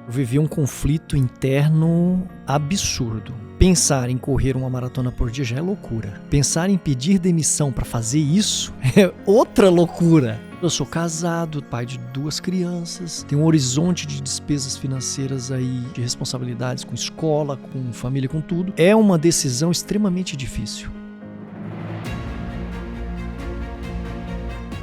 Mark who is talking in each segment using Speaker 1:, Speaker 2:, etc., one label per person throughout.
Speaker 1: Eu vivi um conflito interno absurdo. Pensar em correr uma maratona por dia já é loucura. Pensar em pedir demissão para fazer isso é outra loucura. Eu sou casado, pai de 2 crianças, tenho um horizonte de despesas financeiras aí, de responsabilidades com escola, com família, com tudo. É uma decisão extremamente difícil.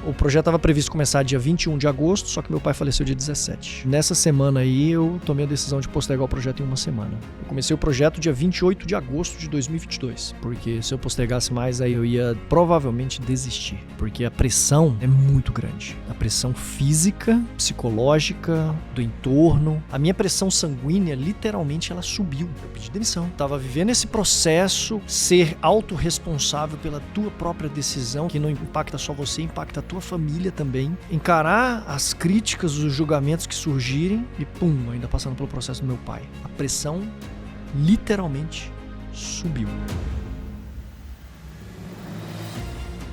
Speaker 1: O projeto estava previsto começar dia 21 de agosto, só que meu pai faleceu dia 17. Nessa semana aí, eu tomei a decisão de postergar o projeto em uma semana. Eu comecei o projeto dia 28 de agosto de 2022, porque se eu postergasse mais, aí eu ia provavelmente desistir, porque a pressão é muito grande. A pressão física, psicológica, do entorno. A minha pressão sanguínea, literalmente, ela subiu. Eu pedi demissão. Tava vivendo esse processo, ser autorresponsável pela tua própria decisão, que não impacta só você, impacta a tua família também, encarar as críticas, os julgamentos que surgirem e pum, ainda passando pelo processo do meu pai. A pressão literalmente subiu.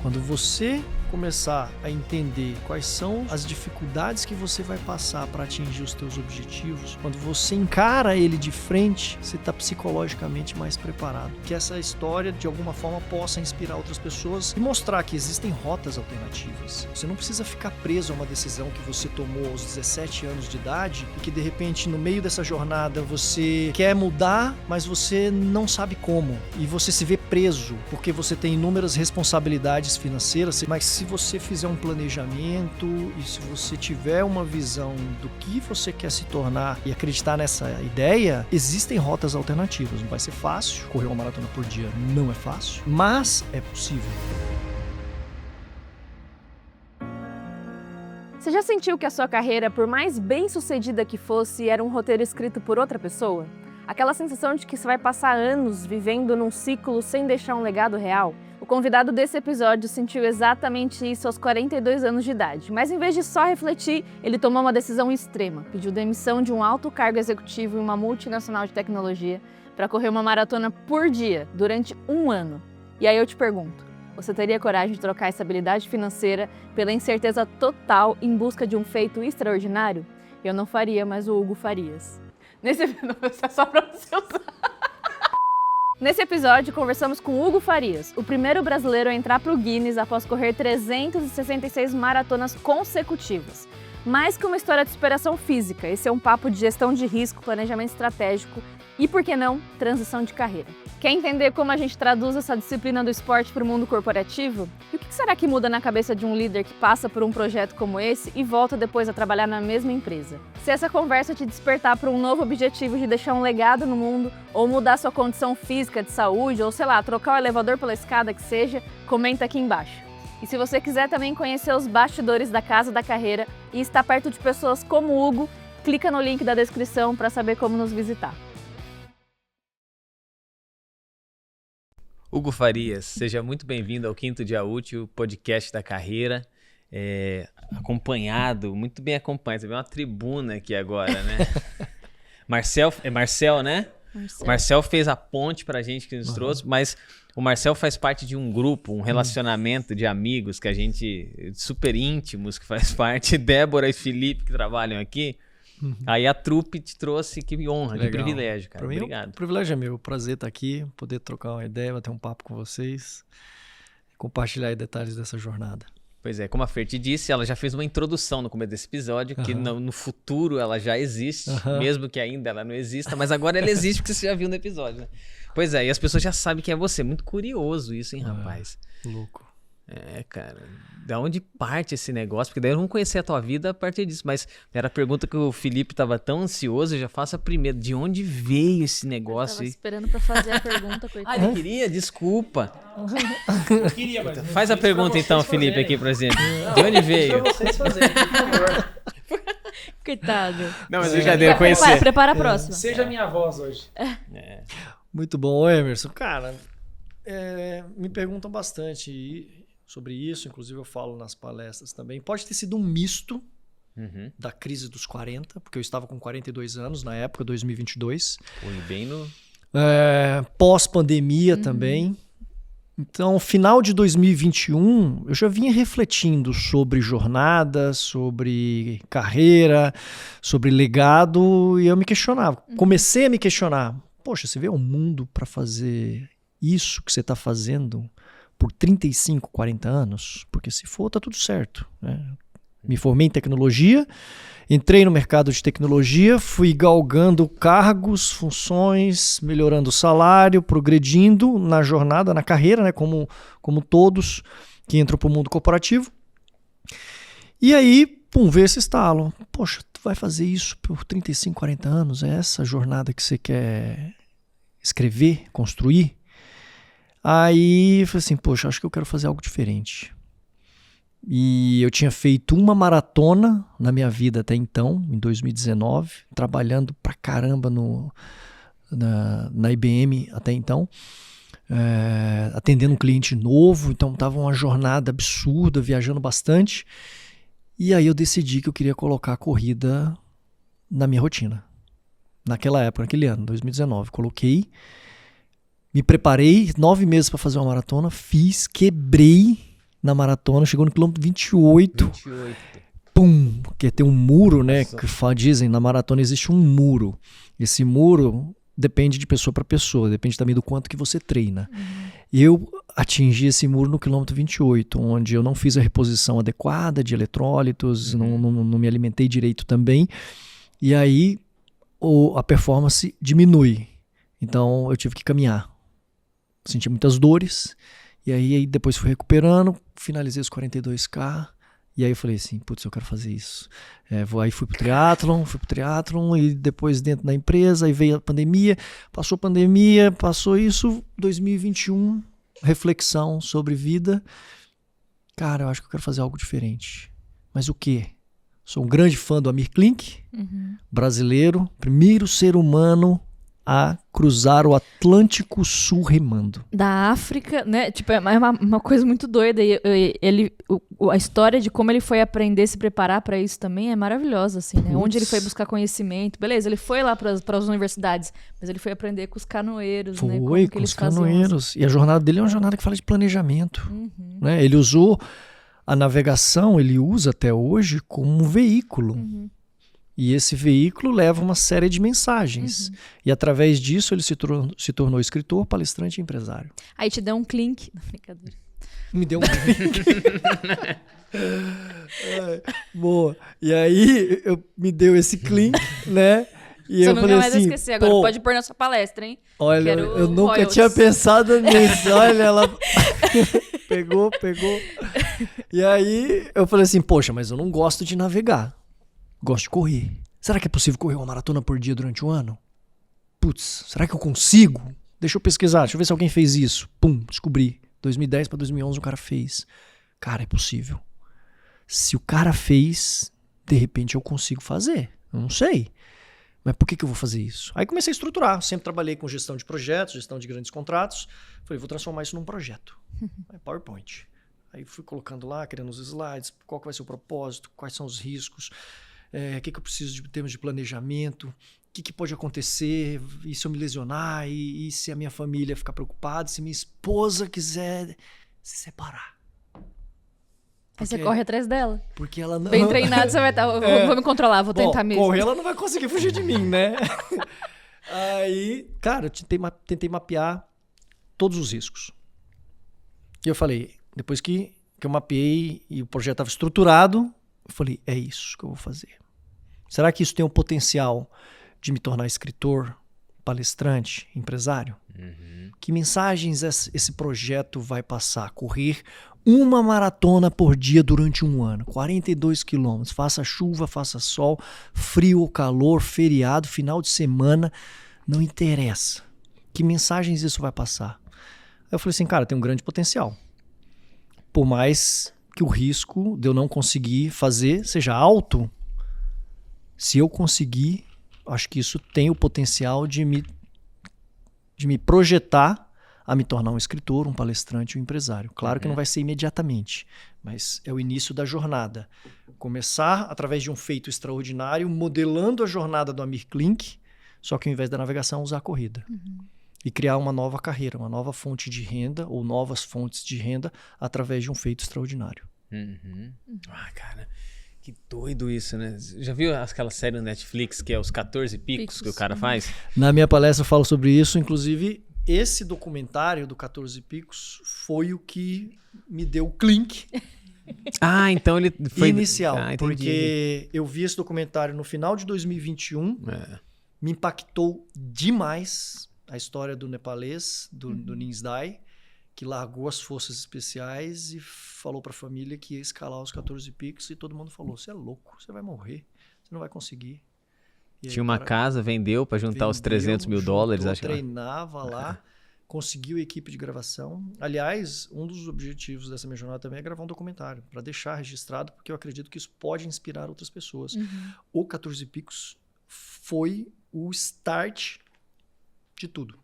Speaker 1: Quando você começar a entender quais são as dificuldades que você vai passar para atingir os teus objetivos, quando você encara ele de frente, você está psicologicamente mais preparado. Que essa história, de alguma forma, possa inspirar outras pessoas e mostrar que existem rotas alternativas. Você não precisa ficar preso a uma decisão que você tomou aos 17 anos de idade e que, de repente, no meio dessa jornada, você quer mudar, mas você não sabe como. E você se vê preso, porque você tem inúmeras responsabilidades financeiras, mas se você fizer um planejamento e se você tiver uma visão do que você quer se tornar e acreditar nessa ideia, existem rotas alternativas. Não vai ser fácil, correr uma maratona por dia não é fácil, mas é possível.
Speaker 2: Você já sentiu que a sua carreira, por mais bem-sucedida que fosse, era um roteiro escrito por outra pessoa? Aquela sensação de que você vai passar anos vivendo num ciclo sem deixar um legado real? O convidado desse episódio sentiu exatamente isso aos 42 anos de idade, mas em vez de só refletir, ele tomou uma decisão extrema, pediu demissão de um alto cargo executivo em uma multinacional de tecnologia para correr uma maratona por dia, durante 1 ano. E aí eu te pergunto, você teria coragem de trocar a estabilidade financeira pela incerteza total em busca de um feito extraordinário? Eu não faria, mas o Hugo Farias. Nesse episódio, conversamos com Hugo Farias, o primeiro brasileiro a entrar para o Guinness após correr 366 maratonas consecutivas. Mais que uma história de superação física, esse é um papo de gestão de risco, planejamento estratégico e, por que não, transição de carreira. Quer entender como a gente traduz essa disciplina do esporte para o mundo corporativo? E o que será que muda na cabeça de um líder que passa por um projeto como esse e volta depois a trabalhar na mesma empresa? Se essa conversa te despertar para um novo objetivo de deixar um legado no mundo, ou mudar sua condição física de saúde, ou sei lá, trocar o elevador pela escada que seja, comenta aqui embaixo. E se você quiser também conhecer os bastidores da Casa da Carreira e estar perto de pessoas como o Hugo, clica no link da descrição para saber como nos visitar.
Speaker 3: Hugo Farias, seja muito bem-vindo ao Quinto Dia Útil, podcast da carreira. Acompanhado, muito bem acompanhado. Você vê uma tribuna aqui agora, né? Marcel, né? Marcel fez a ponte pra gente que nos trouxe, mas o Marcel faz parte de um grupo, um relacionamento de amigos que a gente, super íntimos, que faz parte, Débora e Felipe que trabalham aqui. Aí a trupe te trouxe, que honra, que privilégio, cara. Obrigado.
Speaker 1: O privilégio é meu, o prazer estar aqui, poder trocar uma ideia, bater um papo com vocês, compartilhar aí detalhes dessa jornada.
Speaker 3: Pois é, como a Fer te disse, ela já fez uma introdução no começo desse episódio, que no futuro ela já existe, mesmo que ainda ela não exista, mas agora ela existe porque você já viu no episódio, né? Pois é, e as pessoas já sabem quem é você. Muito curioso isso, hein, rapaz?
Speaker 1: Louco.
Speaker 3: Cara, da onde parte esse negócio? Porque daí eu não conhecia a tua vida a partir disso, mas era a pergunta que o Felipe tava tão ansioso, eu já faço a primeira. De onde veio esse negócio?
Speaker 2: Eu tava esperando pra fazer a pergunta, coitado.
Speaker 3: Ele queria? Desculpa.
Speaker 4: Eu queria, mas
Speaker 3: Faz a pergunta então, Felipe, aqui pra gente. De onde veio?
Speaker 4: Pra vocês fazerem, por favor.
Speaker 2: Coitado.
Speaker 3: Não, mas brincadeira, conhecer.
Speaker 2: Prepara a próxima.
Speaker 4: Seja minha voz hoje.
Speaker 1: Muito bom, Emerson. Cara, me perguntam bastante sobre isso, inclusive eu falo nas palestras também. Pode ter sido um misto da crise dos 40, porque eu estava com 42 anos na época, 2022.
Speaker 3: Foi bem no...
Speaker 1: Pós-pandemia também. Então, final de 2021, eu já vinha refletindo sobre jornada, sobre carreira, sobre legado, e eu me questionava. Comecei a me questionar. Poxa, você vê um mundo para fazer isso que você está fazendo por 35, 40 anos? Porque se for, tá tudo certo, né? Me formei em tecnologia, entrei no mercado de tecnologia, fui galgando cargos, funções, melhorando o salário, progredindo na jornada, na carreira, né? Como todos que entram para o mundo corporativo. E aí, pum, veio esse estalo. Poxa, tu vai fazer isso por 35, 40 anos? É essa jornada que você quer escrever, construir? Aí eu falei assim, poxa, acho que eu quero fazer algo diferente. E eu tinha feito uma maratona na minha vida até então, em 2019, trabalhando pra caramba na IBM até então, atendendo um cliente novo, então estava uma jornada absurda, viajando bastante. E aí eu decidi que eu queria colocar a corrida na minha rotina. Naquela época, naquele ano, 2019, coloquei, me preparei 9 meses para fazer uma maratona, fiz, quebrei na maratona, chegou no quilômetro 28. Pum! Que tem um muro, né?
Speaker 3: Nossa.
Speaker 1: Que dizem, na maratona existe um muro. Esse muro depende de pessoa para pessoa, depende também do quanto que você treina. Eu atingi esse muro no quilômetro 28, onde eu não fiz a reposição adequada de eletrólitos, não me alimentei direito também. E aí a performance diminui. Então eu tive que caminhar. Senti muitas dores. E aí depois fui recuperando, finalizei os 42K, e aí eu falei assim, putz, eu quero fazer isso. Aí fui pro triatlon, e depois dentro da empresa, aí veio a pandemia, passou isso, 2021, reflexão sobre vida. Cara, eu acho que eu quero fazer algo diferente. Mas o quê? Sou um grande fã do Amir Klink, brasileiro, primeiro ser humano a cruzar o Atlântico Sul remando.
Speaker 2: Da África, né? Tipo, é uma coisa muito doida. E a história de como ele foi aprender, se preparar para isso também é maravilhosa, assim, né? Onde ele foi buscar conhecimento. Beleza, ele foi lá para as universidades, mas ele foi aprender com os canoeiros, né?
Speaker 1: Foi, com os canoeiros. E a jornada dele é uma jornada que fala de planejamento. Né? Ele usou a navegação, ele usa até hoje como um veículo. E esse veículo leva uma série de mensagens. E através disso ele se tornou escritor, palestrante e empresário.
Speaker 2: Aí te deu um clink. Não, brincadeira.
Speaker 1: Me deu um clink. Boa. E aí me deu esse clink, né? E
Speaker 2: Você
Speaker 1: eu
Speaker 2: nunca
Speaker 1: falei
Speaker 2: mais vai
Speaker 1: assim,
Speaker 2: esquecer. Agora pode pôr na sua palestra, hein?
Speaker 1: Olha,
Speaker 2: Quero
Speaker 1: eu nunca
Speaker 2: royalties.
Speaker 1: tinha pensado nisso. Olha, ela pegou. E aí eu falei assim, poxa, mas eu não gosto de navegar. Gosto de correr. Será que é possível correr uma maratona por dia durante um ano? Putz, será que eu consigo? Deixa eu pesquisar, deixa eu ver se alguém fez isso. Pum, descobri. 2010 para 2011 o cara fez. Cara, é possível. Se o cara fez, de repente eu consigo fazer. Eu não sei. Mas por que eu vou fazer isso? Aí comecei a estruturar. Sempre trabalhei com gestão de projetos, gestão de grandes contratos. Falei, vou transformar isso num projeto. PowerPoint. Aí fui colocando lá, criando os slides, qual que vai ser o propósito, quais são os riscos, o que eu preciso de termos de planejamento, o que pode acontecer, e se eu me lesionar, e se a minha família ficar preocupada, se minha esposa quiser se separar.
Speaker 2: Aí você corre atrás dela.
Speaker 1: Porque ela não...
Speaker 2: Bem treinado, você vai estar... Vou me controlar, vou tentar mesmo.
Speaker 1: Correr ela não vai conseguir fugir de mim, né? Aí, cara, eu tentei mapear todos os riscos. E eu falei, depois que eu mapeei e o projeto estava estruturado, eu falei, é isso que eu vou fazer. Será que isso tem o potencial de me tornar escritor, palestrante, empresário? Que mensagens esse projeto vai passar? Correr uma maratona por dia durante um ano, 42 quilômetros, faça chuva, faça sol, frio ou calor, feriado, final de semana, não interessa. Que mensagens isso vai passar? Aí eu falei assim, cara, tem um grande potencial. Por mais que o risco de eu não conseguir fazer seja alto, se eu conseguir, acho que isso tem o potencial de me projetar a me tornar um escritor, um palestrante, um empresário. Claro que não vai ser imediatamente, mas é o início da jornada. Começar através de um feito extraordinário, modelando a jornada do Amir Klink, só que ao invés da navegação, usar a corrida. e criar uma nova carreira, uma nova fonte de renda ou novas fontes de renda através de um feito extraordinário.
Speaker 3: Ah, cara, que doido isso, né? Já viu aquela série no Netflix que é os 14 picos que o cara faz?
Speaker 1: Na minha palestra eu falo sobre isso, inclusive esse documentário do 14 Picos foi o que me deu o clink
Speaker 3: Ah, então ele foi...
Speaker 1: inicial,
Speaker 3: Ah, entendi.
Speaker 1: porque eu vi esse documentário no final de 2021, me impactou demais a história do nepalês, do Nins Dai, que largou as forças especiais e falou para a família que ia escalar os 14 picos e todo mundo falou, você é louco, você vai morrer, você não vai conseguir. E aí
Speaker 3: Tinha
Speaker 1: o
Speaker 3: uma
Speaker 1: cara
Speaker 3: casa, vendeu pra juntar os 300 mil dólares, acho que
Speaker 1: treinava lá, conseguiu equipe de gravação. Aliás, um dos objetivos dessa minha jornada também é gravar um documentário, para deixar registrado, porque eu acredito que isso pode inspirar outras pessoas. O 14 Picos foi o start de tudo.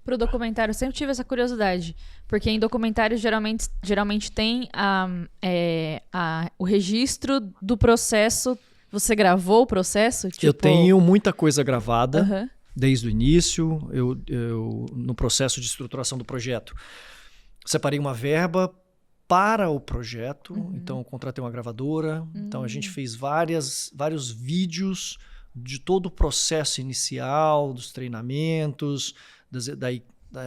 Speaker 2: Pro documentário, eu sempre tive essa curiosidade. Porque em documentários geralmente tem o registro do processo. Você gravou o processo?
Speaker 1: Eu tenho muita coisa gravada.
Speaker 2: Aham.
Speaker 1: Desde o início, eu no processo de estruturação do projeto, separei uma verba para o projeto, então eu contratei uma gravadora, então a gente fez vários vídeos de todo o processo inicial, dos treinamentos,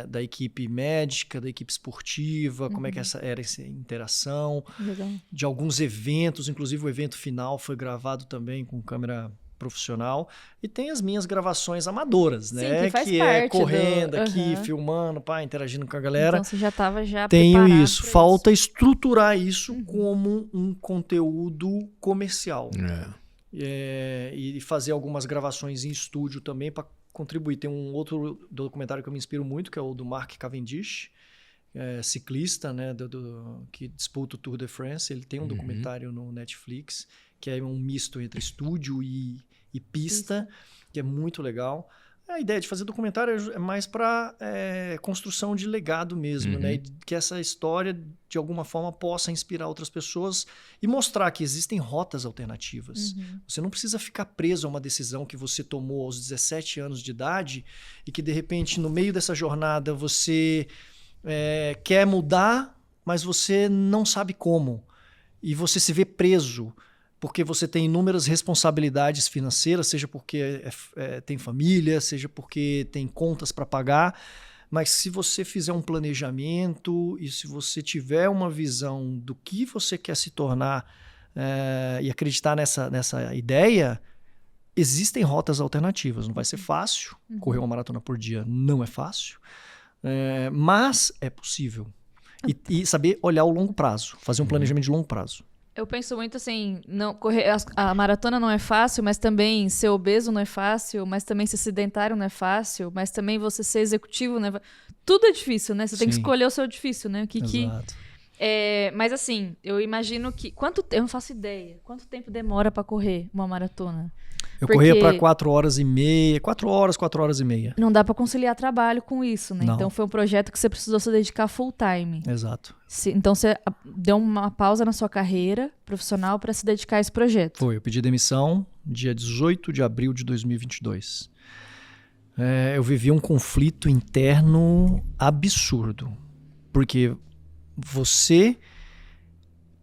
Speaker 1: da equipe médica, da equipe esportiva, como é que era essa interação,
Speaker 2: Legal.
Speaker 1: de alguns eventos, inclusive o evento final foi gravado também com câmera profissional, e tem as minhas gravações amadoras, né?
Speaker 2: que faz
Speaker 1: é
Speaker 2: parte
Speaker 1: correndo
Speaker 2: do...
Speaker 1: aqui, filmando, interagindo com a galera.
Speaker 2: Então você já estava
Speaker 1: Tenho
Speaker 2: preparado
Speaker 1: isso.
Speaker 2: pra
Speaker 1: Falta estruturar isso como um conteúdo comercial. E fazer algumas gravações em estúdio também para contribuir. Tem um outro documentário que eu me inspiro muito, que é o do Mark Cavendish, ciclista, né, que disputa o Tour de France. Ele tem um documentário no Netflix, que é um misto entre estúdio e pista, que é muito legal. A ideia de fazer documentário é mais para construção de legado mesmo, né? E que essa história, de alguma forma, possa inspirar outras pessoas e mostrar que existem rotas alternativas. Você não precisa ficar preso a uma decisão que você tomou aos 17 anos de idade e que, de repente, no meio dessa jornada, você quer mudar, mas você não sabe como. E você se vê preso porque você tem inúmeras responsabilidades financeiras, seja porque tem família, seja porque tem contas para pagar. Mas se você fizer um planejamento e se você tiver uma visão do que você quer se tornar e acreditar nessa ideia, existem rotas alternativas. Não vai ser fácil. Correr uma maratona por dia não é fácil, mas é possível. E saber olhar o longo prazo, fazer um planejamento de longo prazo.
Speaker 2: Eu penso muito assim, a maratona não é fácil, mas também ser obeso não é fácil, mas também ser sedentário não é fácil, mas também você ser executivo não é fácil. Tudo é difícil, né? Você tem que escolher o seu difícil, né?
Speaker 1: Exato.
Speaker 2: Mas assim, eu imagino que... Eu não faço ideia. Quanto tempo demora pra correr uma maratona?
Speaker 1: Eu corria para 4 horas e meia, 4 horas e meia.
Speaker 2: Não dá pra conciliar trabalho com isso, né?
Speaker 1: Não.
Speaker 2: Então foi um projeto que você precisou se dedicar full time.
Speaker 1: Exato.
Speaker 2: Então você deu uma pausa na sua carreira profissional para se dedicar a esse projeto.
Speaker 1: Foi, eu pedi demissão dia 18 de abril de 2022. Eu vivi um conflito interno absurdo, porque você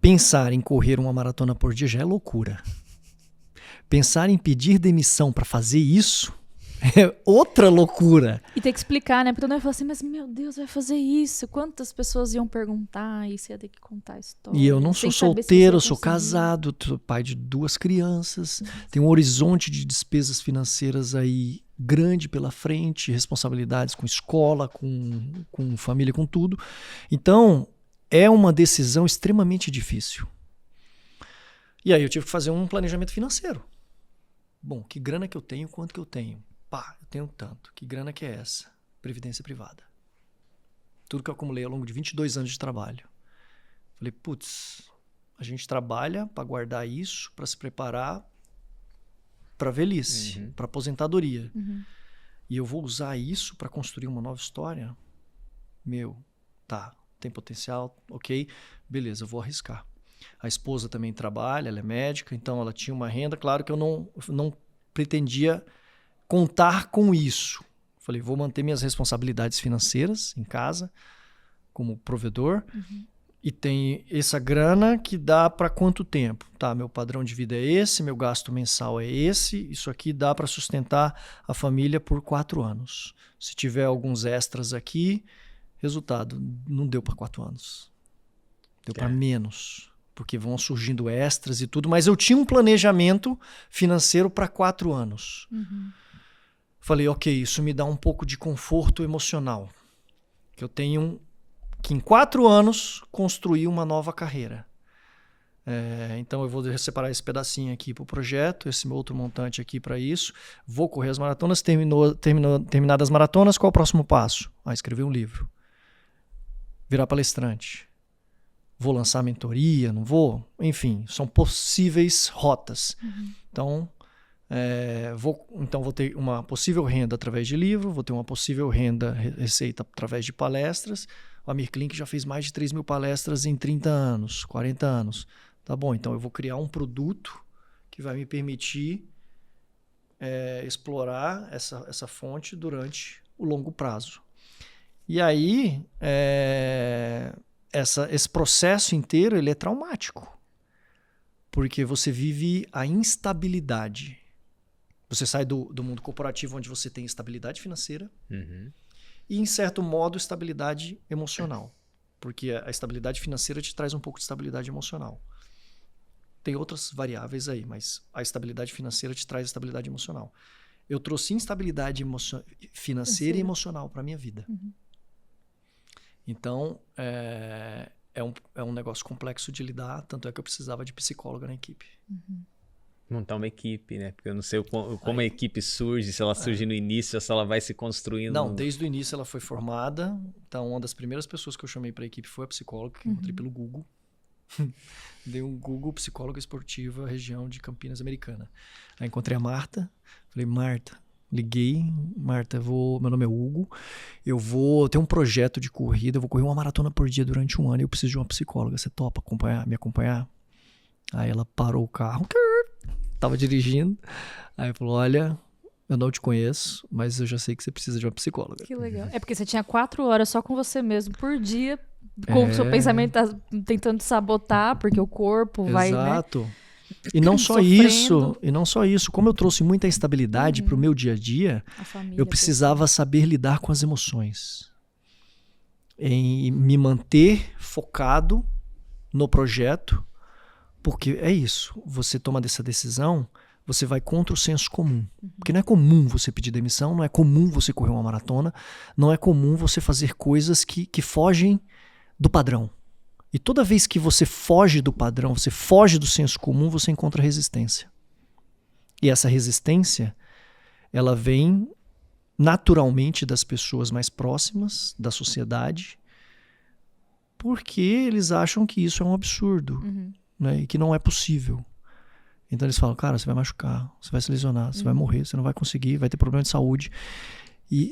Speaker 1: pensar em correr uma maratona por dia já é loucura. Pensar em pedir demissão para fazer isso é outra loucura.
Speaker 2: E ter que explicar, né? Porque todo mundo vai falar assim, mas meu Deus, vai fazer isso? Quantas pessoas iam perguntar e você ia ter que contar a história?
Speaker 1: E eu não sou
Speaker 2: sem saber se
Speaker 1: solteiro, eu
Speaker 2: você
Speaker 1: sou
Speaker 2: ia conseguir.
Speaker 1: casado, sou pai de 2 crianças, tenho um horizonte de despesas financeiras aí grande pela frente, responsabilidades com escola, com família, com tudo. Então, é uma decisão extremamente difícil. E aí eu tive que fazer um planejamento financeiro. Bom, que grana que eu tenho, quanto que eu tenho? Eu tenho tanto. Que grana que é essa? Previdência privada. Tudo que eu acumulei ao longo de 22 anos de trabalho. Falei, putz, a gente trabalha para guardar isso, para se preparar para velhice, para aposentadoria. E eu vou usar isso para construir uma nova história? Tem potencial, ok, beleza, eu vou arriscar. A esposa também trabalha, ela é médica, então ela tinha uma renda. Claro que eu não pretendia contar com isso. Falei, vou manter minhas responsabilidades financeiras em casa, como provedor, e tem essa grana que dá para quanto tempo? Tá, meu padrão de vida é esse, meu gasto mensal é esse, isso aqui dá para sustentar a família por 4 anos. Se tiver alguns extras aqui, resultado, não deu para 4 anos. Deu para menos, porque vão surgindo extras e tudo, mas eu tinha um planejamento financeiro para 4 anos. Falei, ok, isso me dá um pouco de conforto emocional. Que eu tenho que em 4 anos construir uma nova carreira. Então eu vou separar esse pedacinho aqui para o projeto, esse meu outro montante aqui para isso. Vou correr as maratonas, terminadas as maratonas, qual é o próximo passo? Escrever um livro. Virar palestrante. Vou lançar mentoria, não vou? Enfim, são possíveis rotas. Então, vou ter uma possível renda através de livro, vou ter uma possível receita através de palestras. O Amir Klink já fez mais de 3 mil palestras em 30 anos, 40 anos. Tá bom, então eu vou criar um produto que vai me permitir explorar essa fonte durante o longo prazo. E aí, esse processo inteiro ele é traumático, porque você vive a instabilidade. Você sai do mundo corporativo onde você tem estabilidade financeira e, em certo modo, estabilidade emocional, porque a estabilidade financeira te traz um pouco de estabilidade emocional. Tem outras variáveis aí, mas a estabilidade financeira te traz estabilidade emocional. Eu trouxe instabilidade financeira e emocional para a minha vida. Então, é um negócio complexo de lidar, tanto é que eu precisava de psicóloga na equipe.
Speaker 3: Montar uma equipe, né? Porque eu não sei como a equipe surge, se ela surge no início, se ela vai se construindo.
Speaker 1: Não, desde o início ela foi formada. Então, uma das primeiras pessoas que eu chamei para a equipe foi a psicóloga, que eu encontrei pelo Google. Dei um Google psicóloga esportiva, região de Campinas Americana. Aí encontrei a Marta. Falei, Marta, liguei. Marta, meu nome é Hugo. Eu vou ter um projeto de corrida. Eu vou correr uma maratona por dia durante 1 ano e eu preciso de uma psicóloga. Você topa me acompanhar? Aí ela parou o carro. Tava dirigindo. Aí falou, olha, eu não te conheço, mas eu já sei que você precisa de uma psicóloga.
Speaker 2: Que legal. É porque você tinha 4 horas só com você mesmo por dia, com o seu pensamento tá tentando te sabotar, porque o corpo vai, né?
Speaker 1: Exato. E não só isso, como eu trouxe muita instabilidade para o meu dia a dia, eu precisava saber lidar com as emoções. Em me manter focado no projeto, porque é isso, você toma essa decisão, você vai contra o senso comum. Porque não é comum você pedir demissão, não é comum você correr uma maratona, não é comum você fazer coisas que fogem do padrão. E toda vez que você foge do padrão, você foge do senso comum, você encontra resistência. E essa resistência, ela vem naturalmente das pessoas mais próximas, da sociedade, porque eles acham que isso é um absurdo, né? E que não é possível. Então eles falam, cara, você vai machucar, você vai se lesionar, você vai morrer, você não vai conseguir, vai ter problema de saúde.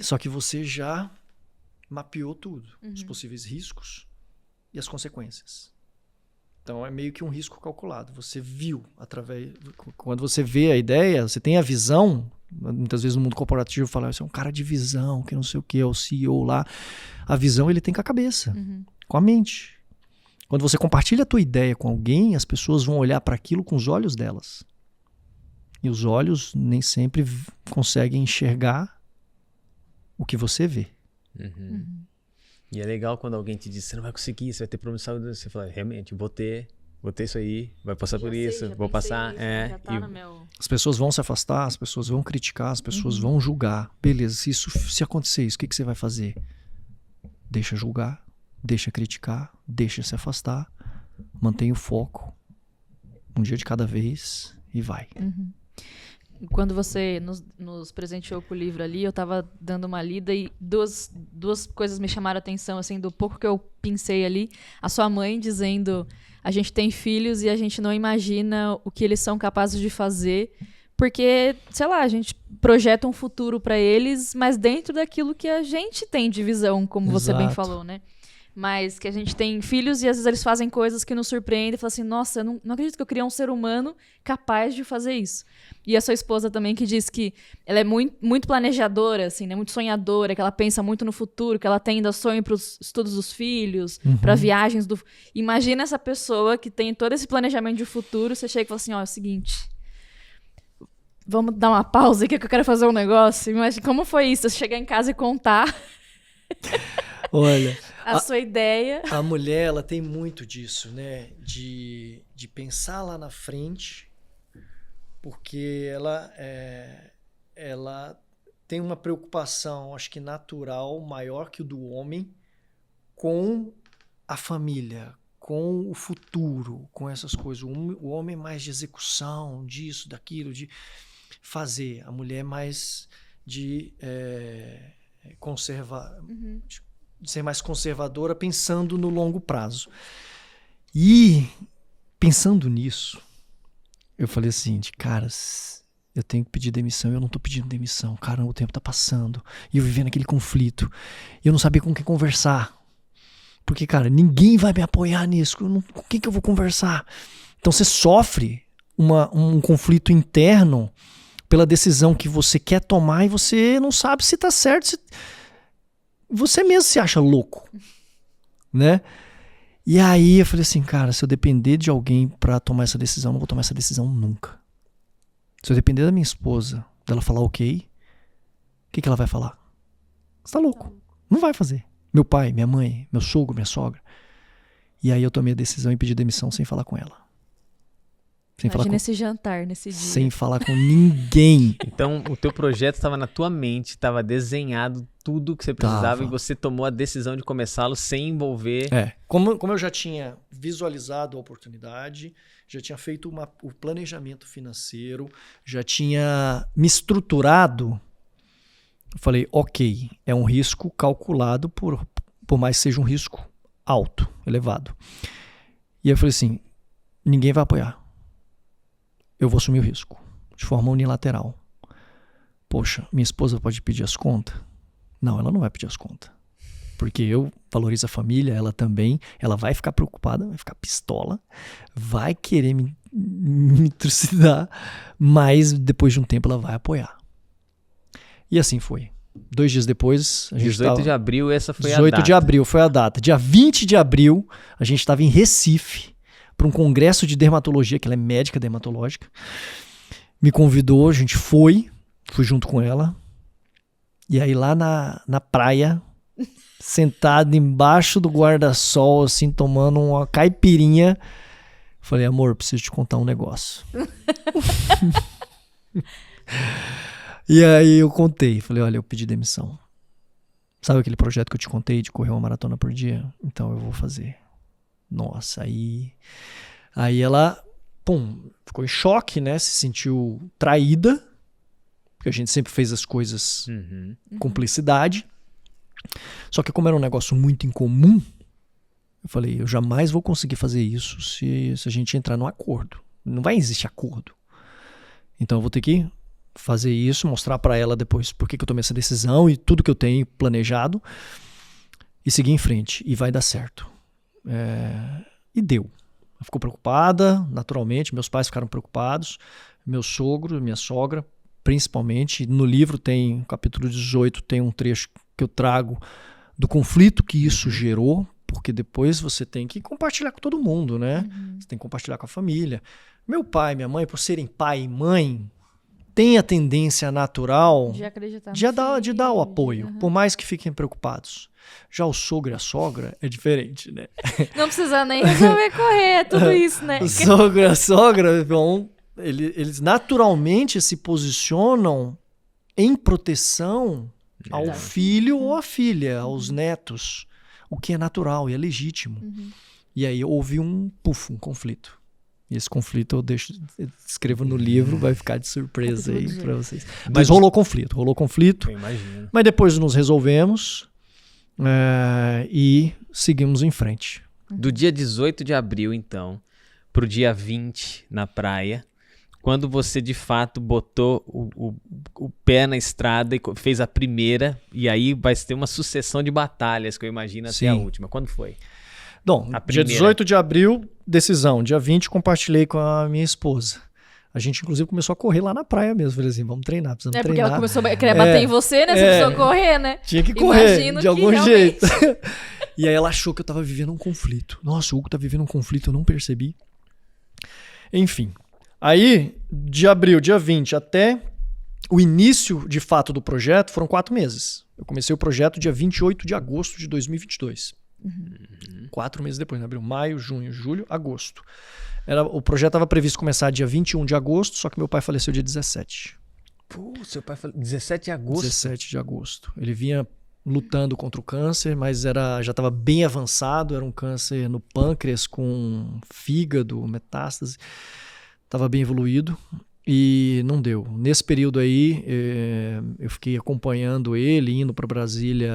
Speaker 1: Só que você já mapeou tudo, os possíveis riscos e as consequências. Então é meio que um risco calculado. Você viu quando você vê a ideia, você tem a visão. Muitas vezes no mundo corporativo fala, você é um cara de visão, que não sei o que, é o CEO lá. A visão ele tem com a cabeça, com a mente. Quando você compartilha a tua ideia com alguém, as pessoas vão olhar para aquilo com os olhos delas. E os olhos nem sempre conseguem enxergar o que você vê.
Speaker 3: E é legal quando alguém te diz, você não vai conseguir, você vai ter problema de saúde. Você fala, realmente, vou ter isso aí, vai passar por isso, vou passar.
Speaker 2: Já tá no meu...
Speaker 1: As pessoas vão se afastar, as pessoas vão criticar, as pessoas vão julgar. Beleza, se acontecer isso, o que você vai fazer? Deixa julgar, deixa criticar, deixa se afastar, mantém o foco, um dia de cada vez e vai.
Speaker 2: Quando você nos presenteou com o livro ali, eu tava dando uma lida e duas coisas me chamaram a atenção, assim, do pouco que eu pensei ali. A sua mãe dizendo, a gente tem filhos e a gente não imagina o que eles são capazes de fazer, porque, sei lá, a gente projeta um futuro para eles, mas dentro daquilo que a gente tem de visão, como você bem falou, né? mas que a gente tem filhos e às vezes eles fazem coisas que nos surpreendem e falam assim, nossa, eu não acredito que eu criei um ser humano capaz de fazer isso. E a sua esposa também que diz que ela é muito, muito planejadora, assim, né? Muito sonhadora, que ela pensa muito no futuro, que ela tem ainda sonho para os estudos dos filhos, para viagens do... Imagina essa pessoa que tem todo esse planejamento de futuro, você chega e fala assim, ó, é o seguinte... Vamos dar uma pausa aqui que eu quero fazer um negócio. Imagina como foi isso, você chegar em casa e contar
Speaker 1: Olha,
Speaker 2: a sua ideia.
Speaker 1: a mulher, ela tem muito disso, né? De pensar lá na frente, porque ela tem uma preocupação, acho que natural, maior que o do homem, com a família, com o futuro, com essas coisas. O homem é mais de execução, disso, daquilo, de fazer. A mulher é mais de de ser mais conservadora, pensando no longo prazo. E pensando nisso, eu falei assim, caras, eu tenho que pedir demissão e eu não tô pedindo demissão. Caramba, o tempo tá passando. E eu vivendo aquele conflito. E eu não sabia com quem conversar. Porque, cara, ninguém vai me apoiar nisso. Com quem que eu vou conversar? Então você sofre um conflito interno pela decisão que você quer tomar e você não sabe se tá certo. Você mesmo se acha louco, né? E aí eu falei assim, cara, se eu depender de alguém pra tomar essa decisão, eu não vou tomar essa decisão nunca. Se eu depender da minha esposa, dela falar ok, o que ela vai falar? Você tá louco. Não vai fazer. Meu pai, minha mãe, meu sogro, minha sogra. E aí eu tomei a decisão e pedi demissão sem falar com ela.
Speaker 2: Imagina esse jantar nesse dia.
Speaker 1: Sem falar com ninguém.
Speaker 3: Então, o teu projeto estava na tua mente, estava desenhado tudo que você precisava e você tomou a decisão de começá-lo sem envolver...
Speaker 1: Como eu já tinha visualizado a oportunidade, já tinha feito o planejamento financeiro, já tinha me estruturado, eu falei, ok, é um risco calculado por mais que seja um risco alto, elevado. E aí eu falei assim, ninguém vai apoiar. Eu vou assumir o risco, de forma unilateral. Poxa, minha esposa pode pedir as contas? Não, ela não vai pedir as contas. Porque eu valorizo a família, ela também. Ela vai ficar preocupada, vai ficar pistola, vai querer me trucidar, mas depois de um tempo ela vai apoiar. E assim foi. 2 dias depois... A gente
Speaker 3: 18 de abril, essa foi a
Speaker 1: 18
Speaker 3: data.
Speaker 1: de abril foi a data. Dia 20 de abril, a gente estava em Recife, para um congresso de dermatologia, que ela é médica dermatológica. Me convidou, a gente fui junto com ela. E aí lá na praia, sentado embaixo do guarda-sol, assim, tomando uma caipirinha, falei, amor, preciso te contar um negócio. E aí eu contei, falei, olha, eu pedi demissão. Sabe aquele projeto que eu te contei de correr uma maratona por dia? Então eu vou fazer. Nossa, aí ela, ficou em choque, né? Se sentiu traída, porque a gente sempre fez as coisas com cumplicidade. Só que como era um negócio muito incomum, eu falei, eu jamais vou conseguir fazer isso se a gente entrar num acordo. Não vai existir acordo. Então eu vou ter que fazer isso, mostrar pra ela depois por que eu tomei essa decisão e tudo que eu tenho planejado e seguir em frente. E vai dar certo. E deu. Ela ficou preocupada, naturalmente. Meus pais ficaram preocupados. Meu sogro, minha sogra, principalmente. No livro tem, no capítulo 18, tem um trecho que eu trago do conflito que isso gerou, porque depois você tem que compartilhar com todo mundo, né? Você tem que compartilhar com a família. Meu pai e minha mãe, por serem pai e mãe, tem a tendência natural
Speaker 2: De acreditar
Speaker 1: de dar o apoio, por mais que fiquem preocupados. Já o sogro e a sogra é diferente, né?
Speaker 2: Não precisa nem resolver correr, tudo isso, né?
Speaker 1: O sogro e a sogra, eles naturalmente se posicionam em proteção ao filho ou à filha, aos netos, o que é natural e é legítimo. E aí houve um conflito. E esse conflito eu escrevo no livro, vai ficar de surpresa aí pra vocês. Mas rolou conflito.
Speaker 3: Eu imagino.
Speaker 1: Mas depois nos resolvemos e seguimos em frente.
Speaker 3: Do dia 18 de abril, então, pro dia 20 na praia, quando você de fato botou o pé na estrada e fez a primeira, e aí vai ter uma sucessão de batalhas que eu imagino até a
Speaker 1: Sim.
Speaker 3: última. Quando foi?
Speaker 1: Bom,
Speaker 3: A
Speaker 1: dia
Speaker 3: primeira.
Speaker 1: 18 de abril, decisão. Dia 20, compartilhei com a minha esposa. A gente, inclusive, começou a correr lá na praia mesmo. Falei assim, vamos treinar, precisamos
Speaker 2: Porque
Speaker 1: treinar.
Speaker 2: ela começou a querer bater em você, né? Você precisou correr, né?
Speaker 1: Tinha que correr,
Speaker 2: Imagino
Speaker 1: de
Speaker 2: que
Speaker 1: algum
Speaker 2: realmente-
Speaker 1: jeito. E aí ela achou que eu tava vivendo um conflito. Nossa, o Hugo tá vivendo um conflito, eu não percebi. Enfim. Aí, de abril, dia 20, até o início, de fato, do projeto, foram 4 meses. Eu comecei o projeto dia 28 de agosto de 2022. 4 meses depois, né? Abril, maio, junho, julho, agosto. O projeto estava previsto começar dia 21 de agosto, só que meu pai faleceu dia 17.
Speaker 3: Pô, seu pai falou 17 de agosto.
Speaker 1: 17 de agosto. Ele vinha lutando contra o câncer, mas já estava bem avançado. Era um câncer no pâncreas com fígado, metástase. Estava bem evoluído e não deu. Nesse período aí, eu fiquei acompanhando ele, indo para Brasília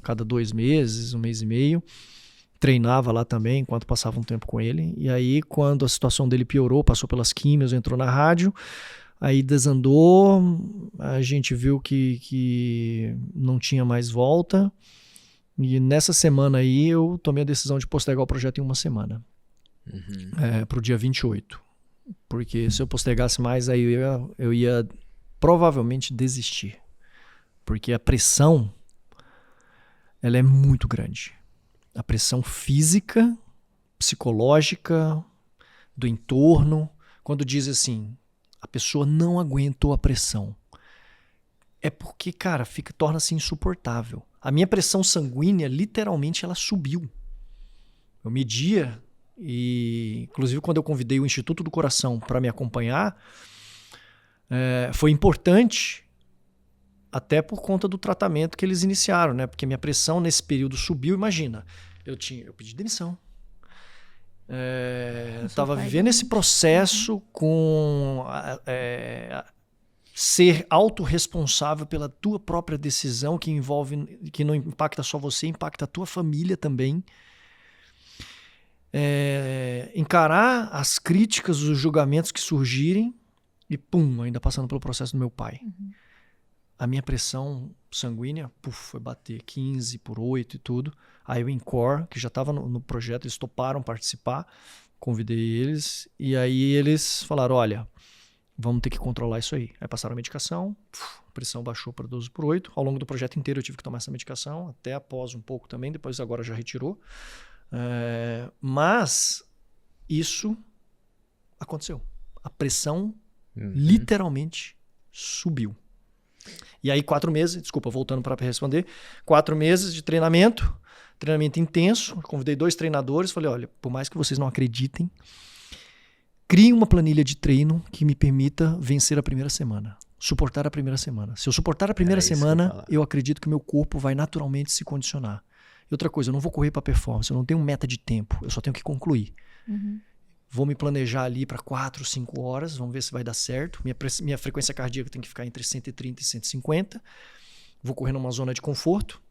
Speaker 1: cada 2 meses, 1 mês e meio. Treinava lá também, enquanto passava um tempo com ele. E aí, quando a situação dele piorou, passou pelas químios, entrou na rádio, aí desandou, a gente viu que não tinha mais volta. E nessa semana aí, eu tomei a decisão de postergar o projeto em 1 semana. Para o dia 28. Porque se eu postergasse mais, aí eu ia provavelmente desistir. Porque a pressão, ela é muito grande. A pressão física, psicológica, do entorno. Quando diz assim, a pessoa não aguentou a pressão. É porque, cara, torna-se insuportável. A minha pressão sanguínea, literalmente, ela subiu. Eu media, e inclusive quando eu convidei o Instituto do Coração para me acompanhar, foi importante, até por conta do tratamento que eles iniciaram, né? Porque minha pressão nesse período subiu. Imagina, eu pedi demissão. Estava vivendo esse processo com ser autorresponsável pela tua própria decisão, que não impacta só você, impacta a tua família também. Encarar as críticas, os julgamentos que surgirem e ainda passando pelo processo do meu pai. A minha pressão sanguínea foi bater 15/8 e tudo. Aí o INCOR, que já estava no projeto, eles toparam participar, convidei eles, e aí eles falaram, olha, vamos ter que controlar isso aí. Aí passaram a medicação, a pressão baixou para 12/8. Ao longo do projeto inteiro eu tive que tomar essa medicação, até após um pouco também, depois agora já retirou. Mas isso aconteceu. A pressão literalmente subiu. E aí 4 meses, desculpa, voltando para responder, 4 meses de treinamento intenso. Convidei 2 treinadores, falei, olha, por mais que vocês não acreditem, crie uma planilha de treino que me permita vencer a primeira semana, suportar a primeira semana. Se eu suportar a primeira semana, eu acredito que o meu corpo vai naturalmente se condicionar. E outra coisa, eu não vou correr para performance, eu não tenho meta de tempo, eu só tenho que concluir. Vou me planejar ali para 4, 5 horas, vamos ver se vai dar certo. Minha frequência cardíaca tem que ficar entre 130 e 150. Vou correr numa zona de conforto,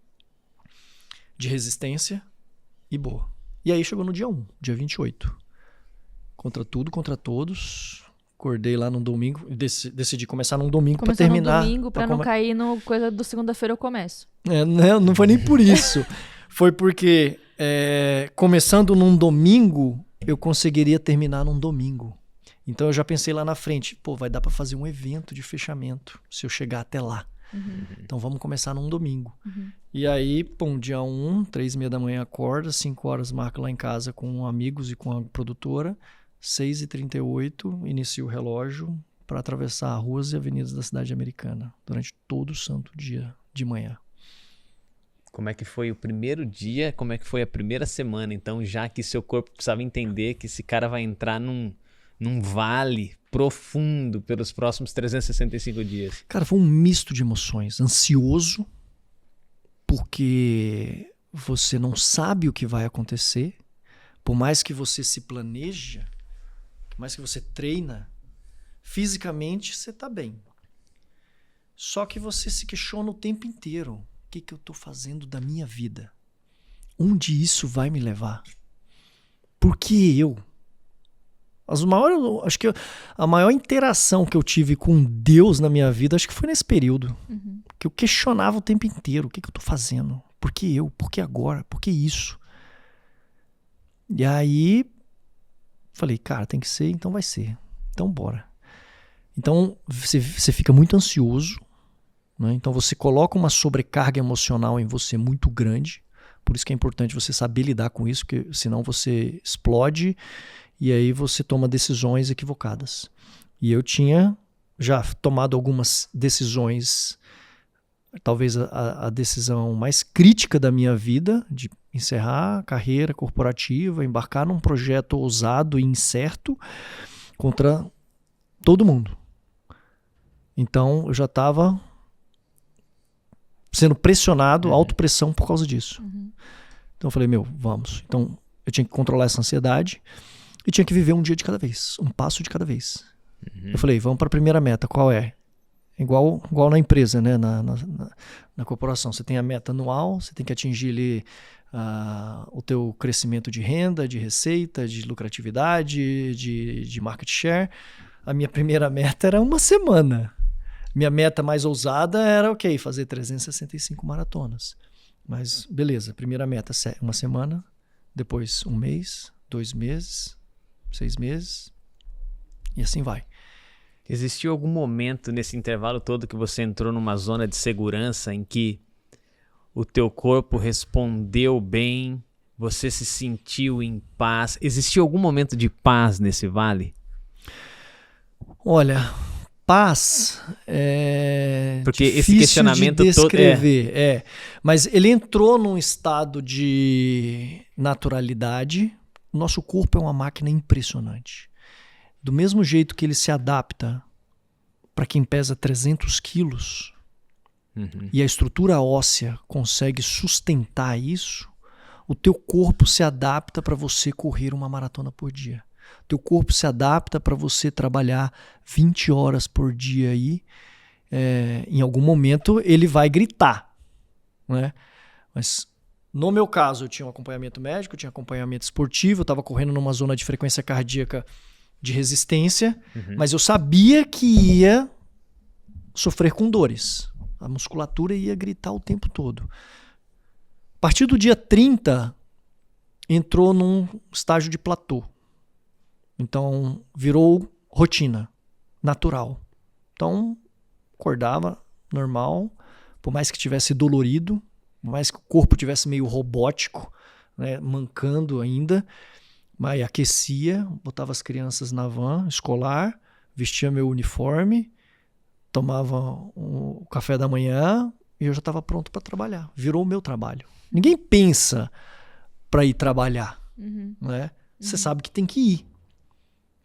Speaker 1: de resistência e boa. E aí chegou no dia 1, dia 28. Contra tudo, contra todos. Acordei lá num domingo, decidi começar num domingo para terminar.
Speaker 2: Começar num domingo para não cair no coisa do segunda-feira eu começo.
Speaker 1: Não foi nem por isso. Foi porque começando num domingo, eu conseguiria terminar num domingo. Então eu já pensei lá na frente, vai dar para fazer um evento de fechamento se eu chegar até lá. Então vamos começar num domingo. E aí, dia 1, 3h30 da manhã acorda, 5 horas marca lá em casa com amigos e com a produtora, 6h38 inicio o relógio para atravessar ruas e avenidas da cidade americana durante todo o santo dia de manhã.
Speaker 3: Como é que foi o primeiro dia? Como é que foi a primeira semana? Então, já que seu corpo precisava entender que esse cara vai entrar num vale profundo pelos próximos 365 dias.
Speaker 1: Cara, foi um misto de emoções. Ansioso, porque você não sabe o que vai acontecer. Por mais que você se planeja, por mais que você treina, fisicamente você está bem. Só que você se questiona o tempo inteiro. O que eu estou fazendo da minha vida? Onde isso vai me levar? Por que eu? Acho que a maior interação que eu tive com Deus na minha vida, acho que foi nesse período. Que eu questionava o tempo inteiro. O que eu tô fazendo? Por que eu? Por que agora? Por que isso? E aí, falei, cara, tem que ser, então vai ser. Então bora. Então, você fica muito ansioso, né? Então você coloca uma sobrecarga emocional em você muito grande. Por isso que é importante você saber lidar com isso, porque senão você explode e aí você toma decisões equivocadas. E eu tinha já tomado algumas decisões, talvez a decisão mais crítica da minha vida, de encerrar a carreira corporativa, embarcar num projeto ousado e incerto contra todo mundo. Então eu já estava sendo pressionado, autopressão por causa disso. Então eu falei, vamos. Então eu tinha que controlar essa ansiedade e tinha que viver um dia de cada vez, um passo de cada vez. Eu falei, vamos para a primeira meta, qual é? Igual na empresa, né? Na corporação. Você tem a meta anual, você tem que atingir ali o teu crescimento de renda, de receita, de lucratividade, de market share. A minha primeira meta era uma semana. Minha meta mais ousada era, fazer 365 maratonas. Mas beleza, primeira meta, uma semana, depois 1 mês, 2 meses, 6 meses, e assim vai.
Speaker 3: Existiu algum momento nesse intervalo todo que você entrou numa zona de segurança em que o teu corpo respondeu bem, você se sentiu em paz? Existiu algum momento de paz nesse vale?
Speaker 1: Olha, paz é
Speaker 3: porque
Speaker 1: difícil
Speaker 3: esse questionamento
Speaker 1: de descrever,
Speaker 3: todo
Speaker 1: mas ele entrou num estado de naturalidade. O nosso corpo é uma máquina impressionante. Do mesmo jeito que ele se adapta para quem pesa 300 quilos e a estrutura óssea consegue sustentar isso, o teu corpo se adapta para você correr uma maratona por dia. Teu corpo se adapta para você trabalhar 20 horas por dia aí. Em algum momento ele vai gritar, né? Mas no meu caso eu tinha um acompanhamento médico, eu tinha acompanhamento esportivo, eu estava correndo numa zona de frequência cardíaca de resistência, mas eu sabia que ia sofrer com dores. A musculatura ia gritar o tempo todo. A partir do dia 30, entrou num estágio de platô. Então, virou rotina, natural. Então, acordava normal, por mais que tivesse dolorido, por mais que o corpo tivesse meio robótico, né, mancando ainda, mas aquecia, botava as crianças na van escolar, vestia meu uniforme, tomava o café da manhã e eu já estava pronto para trabalhar. Virou o meu trabalho. Ninguém pensa para ir trabalhar, né? Você sabe que tem que ir.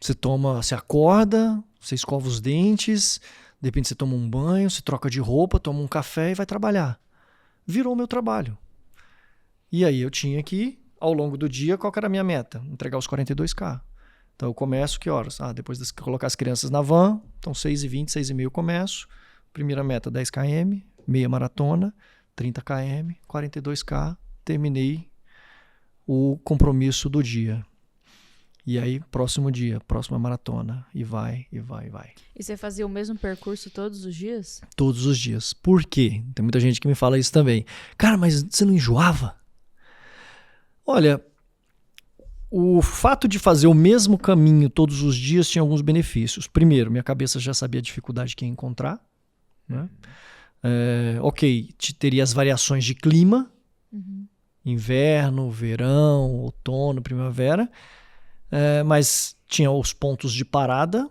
Speaker 1: Você acorda, você escova os dentes, de repente você toma um banho, você troca de roupa, toma um café e vai trabalhar. Virou o meu trabalho. E aí eu tinha que, ao longo do dia, qual que era a minha meta? Entregar os 42K. Então eu começo que horas? Depois de colocar as crianças na van, então 6h20, 6h30 eu começo. Primeira meta 10 km, meia maratona, 30 km, 42K, terminei o compromisso do dia. E aí, próximo dia, próxima maratona, e vai.
Speaker 2: E você fazia o mesmo percurso todos os dias?
Speaker 1: Todos os dias. Por quê? Tem muita gente que me fala isso também. Cara, mas você não enjoava? Olha, o fato de fazer o mesmo caminho todos os dias tinha alguns benefícios. Primeiro, minha cabeça já sabia a dificuldade que ia encontrar, né? Teria as variações de clima, inverno, verão, outono, primavera, mas tinha os pontos de parada,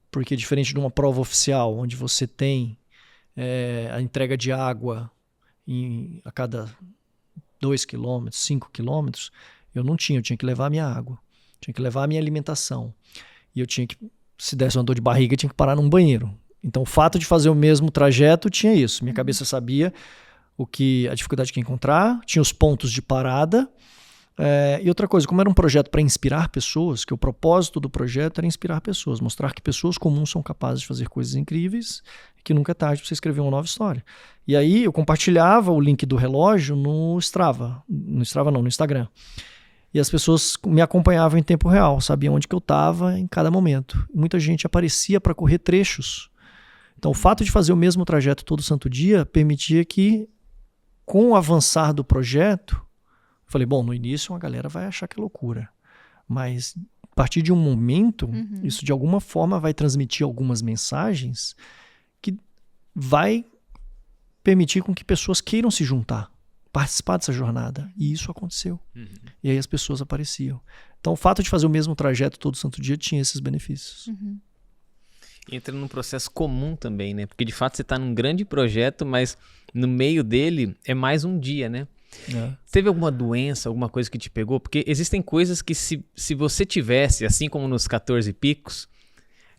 Speaker 1: porque diferente de uma prova oficial, onde você tem a entrega de água a cada 2 km, 5 km, eu não tinha, eu tinha que levar a minha água, tinha que levar a minha alimentação. E eu tinha que, se desse uma dor de barriga, eu tinha que parar num banheiro. Então o fato de fazer o mesmo trajeto tinha isso. Minha cabeça sabia a dificuldade que ia encontrar, tinha os pontos de parada. E outra coisa, como era um projeto para inspirar pessoas, que o propósito do projeto era inspirar pessoas, mostrar que pessoas comuns são capazes de fazer coisas incríveis, que nunca é tarde para você escrever uma nova história. E aí eu compartilhava o link do relógio no Instagram. E as pessoas me acompanhavam em tempo real, sabiam onde que eu estava em cada momento. Muita gente aparecia para correr trechos. Então, o fato de fazer o mesmo trajeto todo santo dia permitia que, com o avançar do projeto, eu falei, bom, no início a galera vai achar que é loucura. Mas, a partir de um momento, isso de alguma forma vai transmitir algumas mensagens que vai permitir com que pessoas queiram se juntar, participar dessa jornada. E isso aconteceu. E aí as pessoas apareciam. Então, o fato de fazer o mesmo trajeto todo santo dia tinha esses benefícios.
Speaker 3: Entra num processo comum também, né? Porque de fato você está num grande projeto, mas no meio dele é mais um dia, né? Teve alguma doença, alguma coisa que te pegou? Porque existem coisas que se você tivesse, assim como nos 14 picos,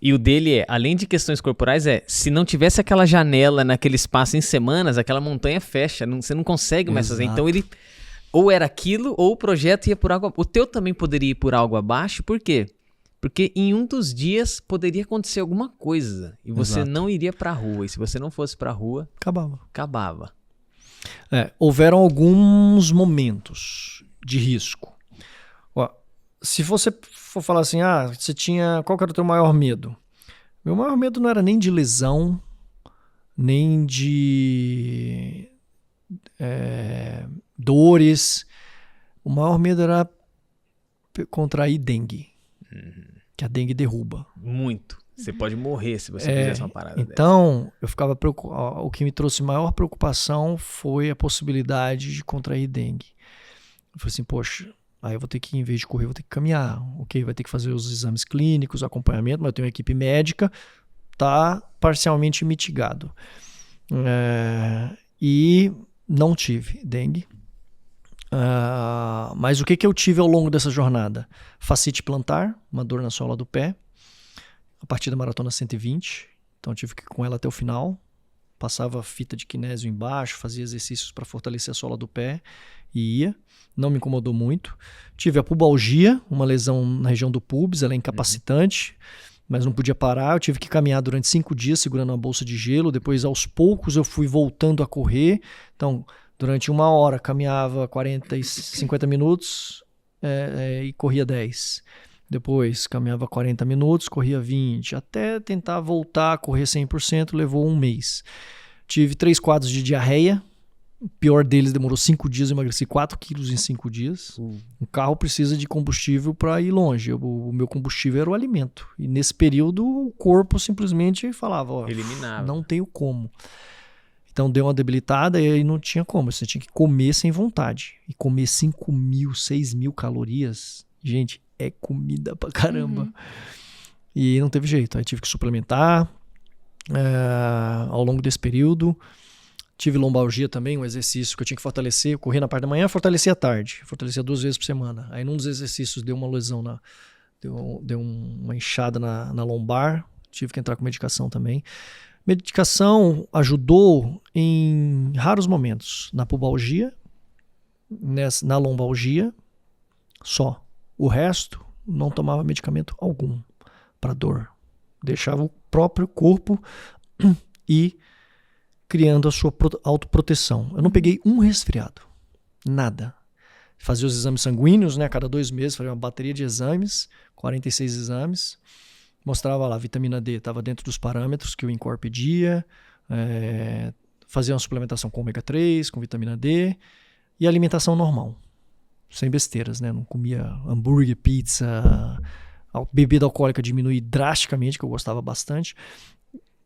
Speaker 3: e o dele além de questões corporais, se não tivesse aquela janela naquele espaço em semanas, aquela montanha fecha, você não consegue mais fazer. Então ele, ou era aquilo, ou o projeto ia por água. O teu também poderia ir por algo abaixo, por quê? Porque em um dos dias poderia acontecer alguma coisa e você não iria pra rua. E se você não fosse pra rua, acabava.
Speaker 1: Houveram alguns momentos de risco. Se você for falar assim, qual que era o teu maior medo? Meu maior medo não era nem de lesão, nem de dores. O maior medo era contrair dengue. Que a dengue derruba.
Speaker 3: Muito. Você pode morrer se você fizesse uma parada dessa.
Speaker 1: Então, eu ficava preocupado. O que me trouxe maior preocupação foi a possibilidade de contrair dengue. Eu falei assim, poxa, aí eu vou ter que, em vez de correr, vou ter que caminhar. Ok, vai ter que fazer os exames clínicos, acompanhamento, mas eu tenho uma equipe médica, tá parcialmente mitigado. E não tive dengue. Mas o que eu tive ao longo dessa jornada? Fascite plantar, uma dor na sola do pé, a partir da maratona 120, então eu tive que ir com ela até o final, passava fita de kinésio embaixo, fazia exercícios para fortalecer a sola do pé e ia, não me incomodou muito. Tive a pubalgia, uma lesão na região do pubis, ela é incapacitante, mas não podia parar, eu tive que caminhar durante 5 dias segurando uma bolsa de gelo, depois aos poucos eu fui voltando a correr, então durante 1 hora caminhava 40 e 50 minutos e corria 10. Depois caminhava 40 minutos, corria 20. Até tentar voltar a correr 100% levou 1 mês. Tive 3 quadros de diarreia. O pior deles demorou 5 dias, eu emagreci 4 quilos em 5 dias. Um carro precisa de combustível para ir longe. O meu combustível era o alimento. E nesse período o corpo simplesmente falava,
Speaker 3: eliminava.
Speaker 1: Não tenho como. Então deu uma debilitada e aí não tinha como. Você tinha que comer sem vontade. E comer 5.000, 6.000 calorias, gente, é comida pra caramba. E não teve jeito. Aí tive que suplementar ao longo desse período. Tive lombalgia também, um exercício que eu tinha que fortalecer. Eu corria na parte da manhã, fortalecia à tarde. Fortalecia 2 vezes por semana. Aí num dos exercícios deu uma lesão, deu uma inchada na lombar. Tive que entrar com medicação também. Medicação ajudou em raros momentos. Na pubalgia, na lombalgia, só. O resto, não tomava medicamento algum para dor. Deixava o próprio corpo ir criando a sua autoproteção. Eu não peguei um resfriado. Nada. Fazia os exames sanguíneos, né? A cada 2 meses, fazia uma bateria de exames, 46 exames. Mostrava lá, a vitamina D estava dentro dos parâmetros que o INCOR pedia, fazia uma suplementação com ômega 3, com vitamina D, e alimentação normal, sem besteiras, né? Não comia hambúrguer, pizza, a bebida alcoólica diminui drasticamente, que eu gostava bastante,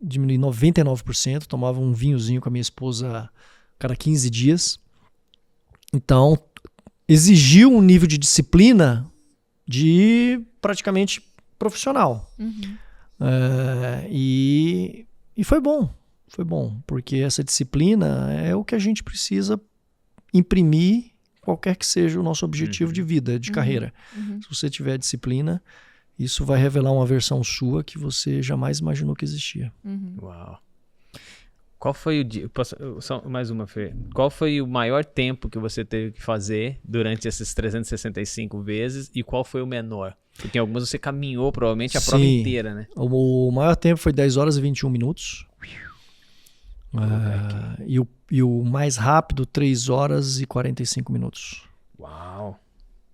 Speaker 1: diminui 99%, tomava um vinhozinho com a minha esposa a cada 15 dias. Então, exigiu um nível de disciplina de praticamente profissional. E foi bom, porque essa disciplina é o que a gente precisa imprimir, qualquer que seja o nosso objetivo de vida, de carreira. Se você tiver disciplina, isso vai revelar uma versão sua que você jamais imaginou que existia.
Speaker 3: Uau. Qual foi o dia? Só mais uma, Fê. Qual foi o maior tempo que você teve que fazer durante esses 365 vezes e qual foi o menor? Porque em algumas você caminhou provavelmente a prova inteira, né?
Speaker 1: O maior tempo foi 10 horas e 21 minutos. E o mais rápido, 3 horas e 45 minutos.
Speaker 3: Uau!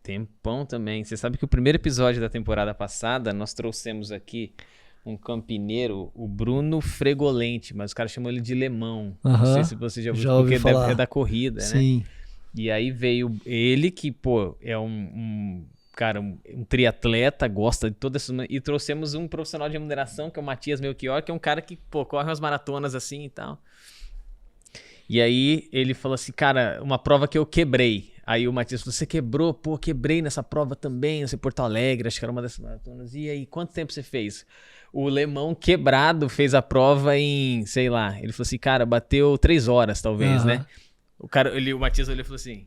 Speaker 3: Tempão também. Você sabe que o primeiro episódio da temporada passada, nós trouxemos aqui um campineiro, o Bruno Fregolente, mas os caras chamam ele de Lemão. Não sei se você já ouviu,
Speaker 1: Já ouvi
Speaker 3: porque
Speaker 1: falar.
Speaker 3: é da corrida, né?
Speaker 1: Sim.
Speaker 3: E aí veio ele, que, pô, é cara, um triatleta, gosta de toda essa... E trouxemos um profissional de remuneração, que é o Matias Melchior, que é um cara que, pô, corre umas maratonas assim e tal. E aí ele falou assim, cara, uma prova que eu quebrei. Aí o Matias falou, você quebrou? Pô, quebrei nessa prova também, em Porto Alegre, acho que era uma dessas maratonas. E aí, quanto tempo você fez? O Lemão quebrado fez a prova em, sei lá, ele falou assim, cara, bateu 3 horas talvez, né? O Matias olhou e falou assim,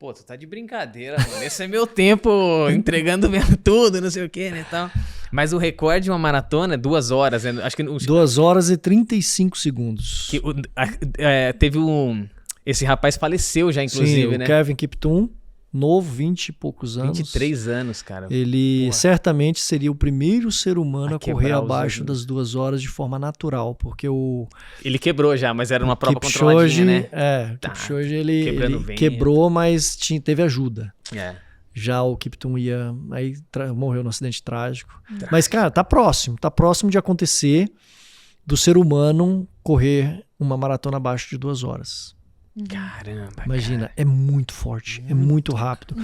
Speaker 3: pô, tu tá de brincadeira, mano, esse é meu tempo entregando mesmo tudo, não sei o que, né, tal. Mas o recorde de uma maratona é 2 horas, né? Acho que
Speaker 1: 2 horas e 35 segundos.
Speaker 3: que teve esse rapaz faleceu já, inclusive,
Speaker 1: Sim,
Speaker 3: né?
Speaker 1: o Kevin Kiptum, novo, 20 e poucos anos.
Speaker 3: 23 anos, cara.
Speaker 1: Ele
Speaker 3: Porra.
Speaker 1: certamente seria o primeiro ser humano
Speaker 3: A
Speaker 1: a correr
Speaker 3: quebrar os
Speaker 1: abaixo
Speaker 3: ovos.
Speaker 1: das 2 horas de forma natural, porque o
Speaker 3: Ele quebrou já, mas era uma prova
Speaker 1: Kipchoge,
Speaker 3: controladinha, né?
Speaker 1: o
Speaker 3: Tá,
Speaker 1: Kipchoge ele
Speaker 3: quebrando o vento.
Speaker 1: quebrou, mas teve ajuda.
Speaker 3: É.
Speaker 1: Já o Kiptum morreu num acidente trágico. Mas, cara, tá próximo de acontecer do ser humano correr uma maratona abaixo de 2 horas.
Speaker 3: Caramba,
Speaker 1: Imagina,
Speaker 3: cara.
Speaker 1: é muito forte, é muito rápido.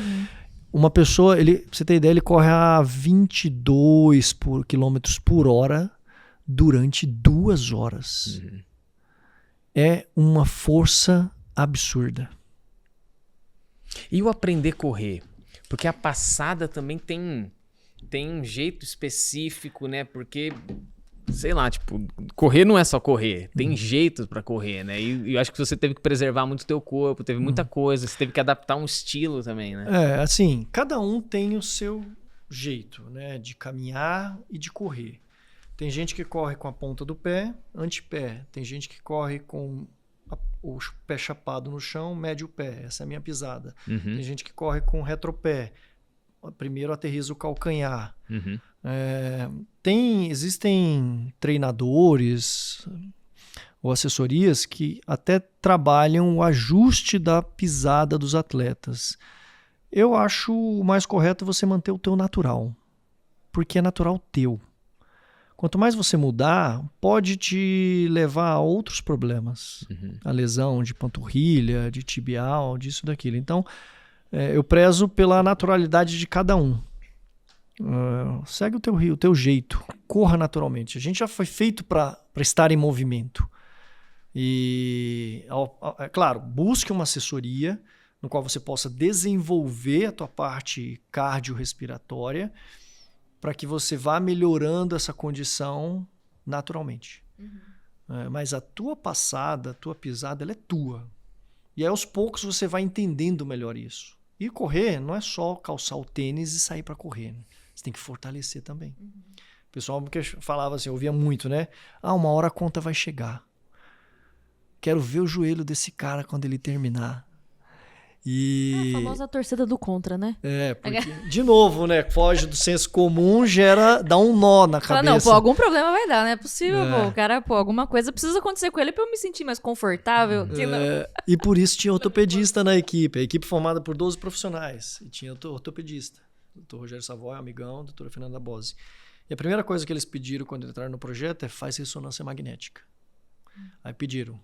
Speaker 1: Uma pessoa, pra você ter ideia, ele corre a 22 quilômetros por hora durante 2 horas. É uma força absurda.
Speaker 3: E o aprender a correr? Porque a passada também tem um jeito específico, né? Porque, sei lá, tipo, correr não é só correr. Tem jeitos pra correr, né? E eu acho que você teve que preservar muito o teu corpo, teve muita coisa. Você teve que adaptar um estilo também, né?
Speaker 1: Assim, cada um tem o seu jeito, né? De caminhar e de correr. Tem gente que corre com a ponta do pé, antepé. Tem gente que corre com o pé chapado no chão, mede o pé. Essa é a minha pisada. Tem gente que corre com retropé. Primeiro aterriza o calcanhar. Existem treinadores ou assessorias que até trabalham o ajuste da pisada dos atletas. Eu acho o mais correto você manter o teu natural, porque é natural teu. Quanto mais você mudar, pode te levar a outros problemas. A lesão de panturrilha, de tibial, disso, daquilo. Então, eu prezo pela naturalidade de cada um. Segue o teu jeito. Corra naturalmente. A gente já foi feito para estar em movimento. E, é claro, busque uma assessoria no qual você possa desenvolver a tua parte cardiorrespiratória para que você vá melhorando essa condição naturalmente. Mas a tua passada, a tua pisada, ela é tua. E aí, aos poucos, você vai entendendo melhor isso. E correr não é só calçar o tênis e sair para correr, né? Você tem que fortalecer também. O pessoal falava assim, eu ouvia muito, né? Uma hora a conta vai chegar. Quero ver o joelho desse cara quando ele terminar.
Speaker 2: A famosa torcida do contra, né?
Speaker 1: Porque, de novo, né? Foge do senso comum, dá um nó na
Speaker 2: Fala,
Speaker 1: cabeça.
Speaker 2: não, algum problema vai dar, não é possível, o cara, alguma coisa precisa acontecer com ele pra eu me sentir mais confortável.
Speaker 1: E por isso tinha ortopedista na equipe. A equipe formada por 12 profissionais. E tinha ortopedista. Dr. Rogério Savoy, amigão, doutora Fernanda Bose. E a primeira coisa que eles pediram quando entraram no projeto é faz ressonância magnética. Aí pediram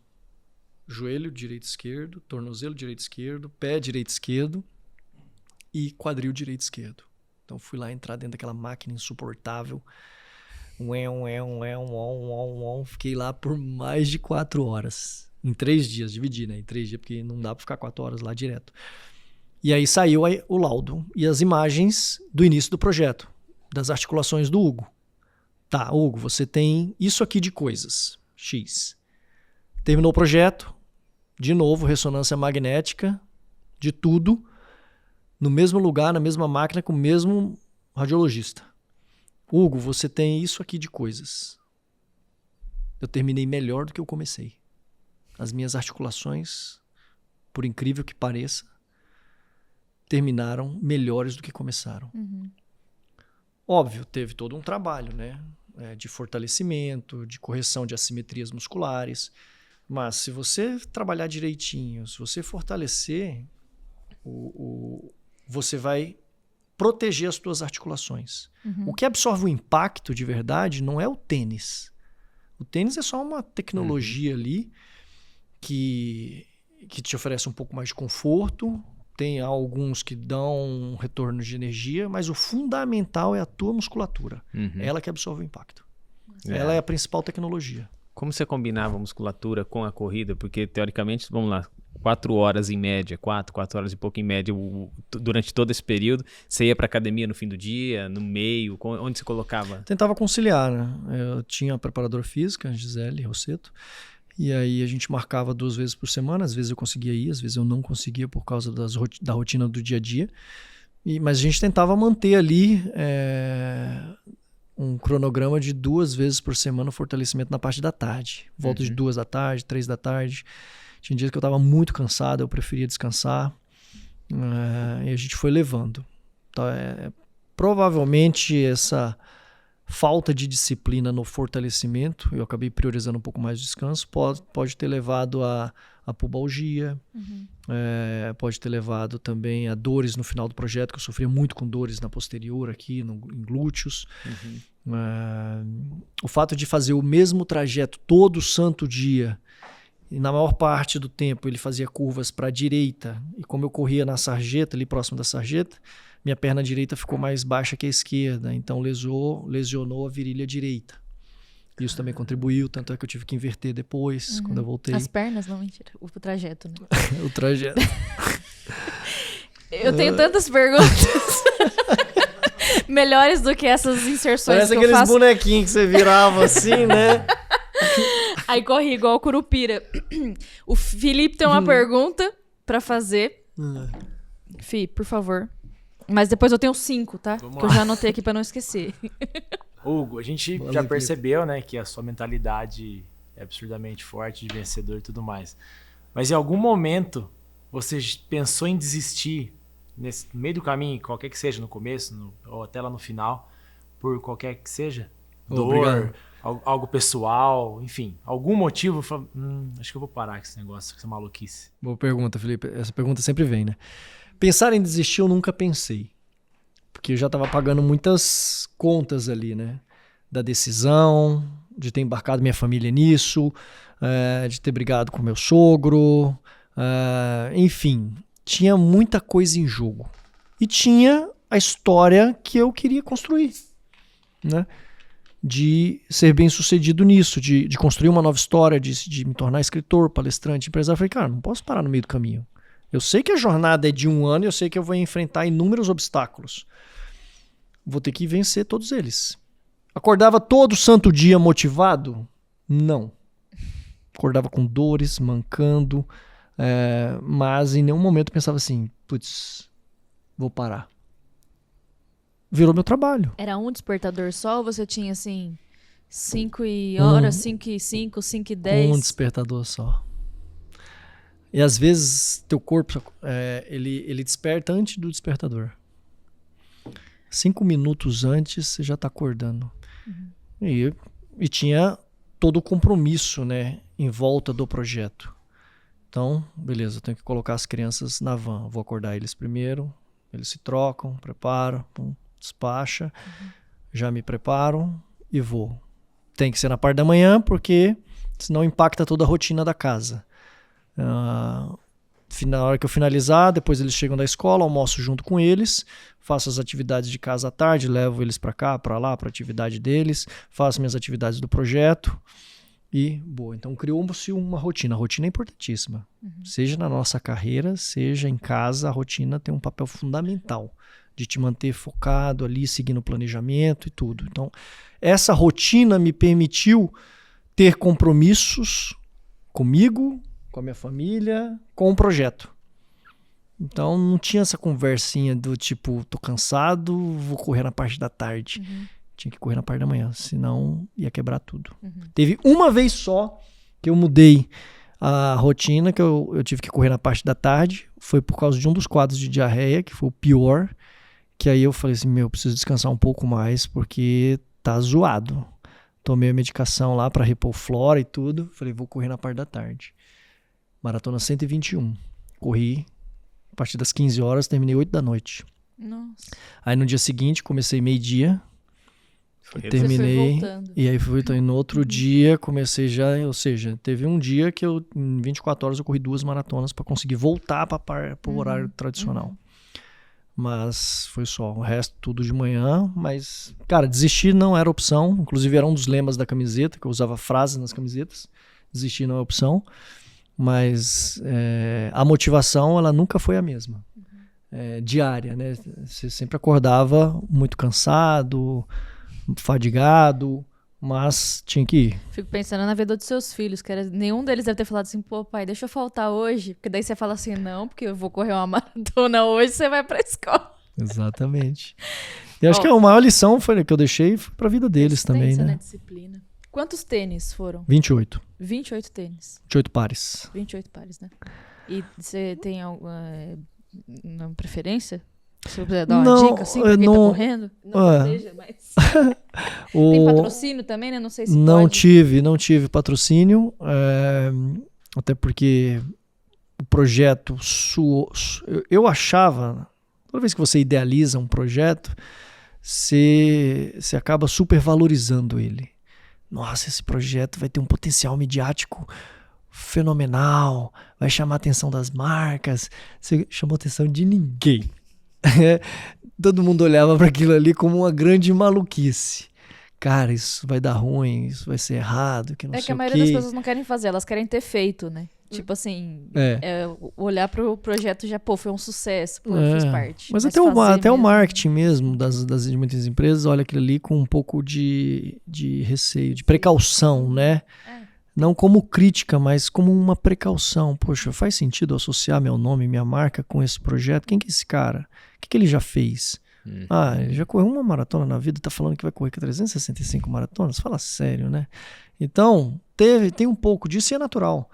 Speaker 1: joelho direito esquerdo, tornozelo direito esquerdo, pé direito esquerdo e quadril direito esquerdo. Então fui lá entrar dentro daquela máquina insuportável. Fiquei lá por mais de 4 horas. Em 3 dias, dividi, né? Em 3 dias, porque não dá pra ficar 4 horas lá direto. E aí saiu o laudo e as imagens do início do projeto, das articulações do Hugo. Tá, Hugo, você tem isso aqui de coisas, X. Terminou o projeto, de novo, ressonância magnética, de tudo, no mesmo lugar, na mesma máquina, com o mesmo radiologista. Hugo, você tem isso aqui de coisas. Eu terminei melhor do que eu comecei. As minhas articulações, por incrível que pareça, terminaram melhores do que começaram. Óbvio, teve todo um trabalho, né? De fortalecimento, de correção de assimetrias musculares. Mas se você trabalhar direitinho, se você fortalecer você vai proteger as tuas articulações. O que absorve o impacto de verdade não é o tênis. O tênis é só uma tecnologia ali que te oferece um pouco mais de conforto. Tem alguns que dão um retorno de energia, mas o fundamental é a tua musculatura. Ela que absorve o impacto. Ela é a principal tecnologia.
Speaker 3: Como você combinava a musculatura com a corrida? Porque, teoricamente, vamos lá, 4 horas em média, 4 horas e pouco em média, durante todo esse período, você ia para academia no fim do dia, no meio, onde você colocava?
Speaker 1: Tentava conciliar, né? Eu tinha a preparadora física, a Gisele Rosseto, e aí a gente marcava 2 vezes por semana, às vezes eu conseguia ir, às vezes eu não conseguia por causa da rotina do dia a dia, mas a gente tentava manter ali um cronograma de 2 vezes por semana o fortalecimento na parte da tarde. Volta de 2 da tarde, 3 da tarde. Tinha dias que eu estava muito cansado, eu preferia descansar. E a gente foi levando. Então, provavelmente essa falta de disciplina no fortalecimento, eu acabei priorizando um pouco mais o descanso, pode ter levado a pubalgia, pode ter levado também a dores no final do projeto, que eu sofria muito com dores na posterior aqui, em glúteos. O fato de fazer o mesmo trajeto todo santo dia, e na maior parte do tempo ele fazia curvas para a direita, e como eu corria na sarjeta, ali próximo da sarjeta, minha perna direita ficou mais baixa que a esquerda, então lesionou a virilha direita. Isso também contribuiu, tanto é que eu tive que inverter depois, quando eu voltei.
Speaker 2: As pernas, não, mentira. O trajeto, né?
Speaker 1: O trajeto.
Speaker 2: Eu tenho tantas perguntas melhores do que essas inserções
Speaker 1: Parece
Speaker 2: que eu
Speaker 1: aqueles
Speaker 2: faço.
Speaker 1: bonequinhos que você virava assim, né?
Speaker 2: Aí corri igual o Curupira. O Felipe tem uma pergunta pra fazer. Fi, por favor. Mas depois eu tenho 5, tá? Que eu já anotei aqui pra não esquecer.
Speaker 4: Hugo, a gente já percebeu, né, que a sua mentalidade é absurdamente forte, de vencedor e tudo mais. Mas em algum momento você pensou em desistir no meio do caminho, qualquer que seja, no começo ou até lá no final, por qualquer que seja? Dor, algo pessoal, enfim, algum motivo, acho que eu vou parar com esse negócio, com essa maluquice.
Speaker 1: Boa pergunta, Felipe. Essa pergunta sempre vem, né? Pensar em desistir eu nunca pensei. Porque eu já estava pagando muitas contas ali, né? Da decisão, de ter embarcado minha família nisso, de ter brigado com meu sogro, enfim, tinha muita coisa em jogo. E tinha a história que eu queria construir, né? De ser bem sucedido nisso, de construir uma nova história, de me tornar escritor, palestrante, empresário. Eu falei, cara, não posso parar no meio do caminho. Eu sei que a jornada é de 1 ano e eu sei que eu vou enfrentar inúmeros obstáculos. Vou ter que vencer todos eles. Acordava todo santo dia motivado? Não. Acordava com dores, mancando, mas em nenhum momento eu pensava assim, putz, vou parar. Virou meu trabalho.
Speaker 2: Era um despertador só ou você tinha assim 5 horas, 5 e 5, 5 e 10?
Speaker 1: Um despertador só. E às vezes teu corpo ele desperta antes do despertador. 5 minutos antes você já está acordando. E tinha todo o compromisso, né, em volta do projeto. Então, beleza, eu tenho que colocar as crianças na van. Vou acordar eles primeiro, eles se trocam, preparam, despacha, já me preparo e vou. Tem que ser na parte da manhã, porque senão impacta toda a rotina da casa. Na hora que eu finalizar, depois eles chegam da escola, almoço junto com eles, faço as atividades de casa à tarde, levo eles para cá, para lá, para a atividade deles, faço minhas atividades do projeto e boa. Então criou-se uma rotina. A rotina é importantíssima. Seja na nossa carreira, seja em casa, a rotina tem um papel fundamental de te manter focado ali, seguindo o planejamento e tudo. Então essa rotina me permitiu ter compromissos comigo, com a minha família, com o projeto. Então não tinha essa conversinha do tipo, tô cansado, vou correr na parte da tarde. Tinha que correr na parte da manhã, senão ia quebrar tudo. Teve uma vez só que eu mudei a rotina, que eu tive que correr na parte da tarde. Foi por causa de um dos quadros de diarreia, que foi o pior. Que aí eu falei assim, preciso descansar um pouco mais, porque tá zoado. Tomei a medicação lá pra repor flora e tudo. Falei, vou correr na parte da tarde. Maratona 121. Corri A partir das 15 horas, terminei 8 da noite.
Speaker 2: Nossa.
Speaker 1: Aí no dia seguinte, comecei meio-dia.
Speaker 3: Foi
Speaker 1: Terminei.
Speaker 2: Você foi voltando.
Speaker 1: E aí fui no outro dia, comecei já, ou seja, teve um dia que eu, em 24 horas, eu corri 2 maratonas para conseguir voltar para o horário tradicional. Mas foi só, o resto tudo de manhã, mas, cara, desistir não era opção, inclusive era um dos lemas da camiseta, que eu usava frases nas camisetas, desistir não é opção, mas a motivação, ela nunca foi a mesma, diária, né? Você sempre acordava muito cansado, fadigado, mas tinha que ir.
Speaker 2: Fico pensando na vida dos seus filhos, que nenhum deles deve ter falado assim, pô, pai, deixa eu faltar hoje. Porque daí você fala assim, não, porque eu vou correr uma maratona hoje, você vai pra escola.
Speaker 1: Exatamente. E acho que a maior lição que eu deixei foi pra vida deles também, né?
Speaker 2: Disciplina. Quantos tênis foram?
Speaker 1: 28.
Speaker 2: 28 tênis.
Speaker 1: 28 pares.
Speaker 2: 28 pares, né? E você tem alguma preferência? Se eu puder dar uma dica, assim, pra quem tá correndo? Não seja, mas... Tem patrocínio também, né? Não sei se
Speaker 1: não
Speaker 2: pode.
Speaker 1: Não tive patrocínio, até porque o projeto eu achava, toda vez que você idealiza um projeto, você acaba supervalorizando ele. Nossa, esse projeto vai ter um potencial midiático fenomenal, vai chamar a atenção das marcas. Você chamou a atenção de ninguém. Todo mundo olhava para aquilo ali como uma grande maluquice. Cara, isso vai dar ruim, isso vai ser errado, que não sei o quê.
Speaker 2: É que a maioria das pessoas não querem fazer, elas querem ter feito, né? Tipo assim, olhar pro projeto já, pô, foi um sucesso, pô, eu fiz parte.
Speaker 1: Mas até o marketing mesmo de muitas empresas olha aquilo ali com um pouco de receio, de precaução, né? Não como crítica, mas como uma precaução. Poxa, faz sentido associar meu nome, minha marca com esse projeto? Quem que é esse cara? O que ele já fez? Ele já correu uma maratona na vida, tá falando que vai correr 365 maratonas? Fala sério, né? Então, tem um pouco disso e é natural.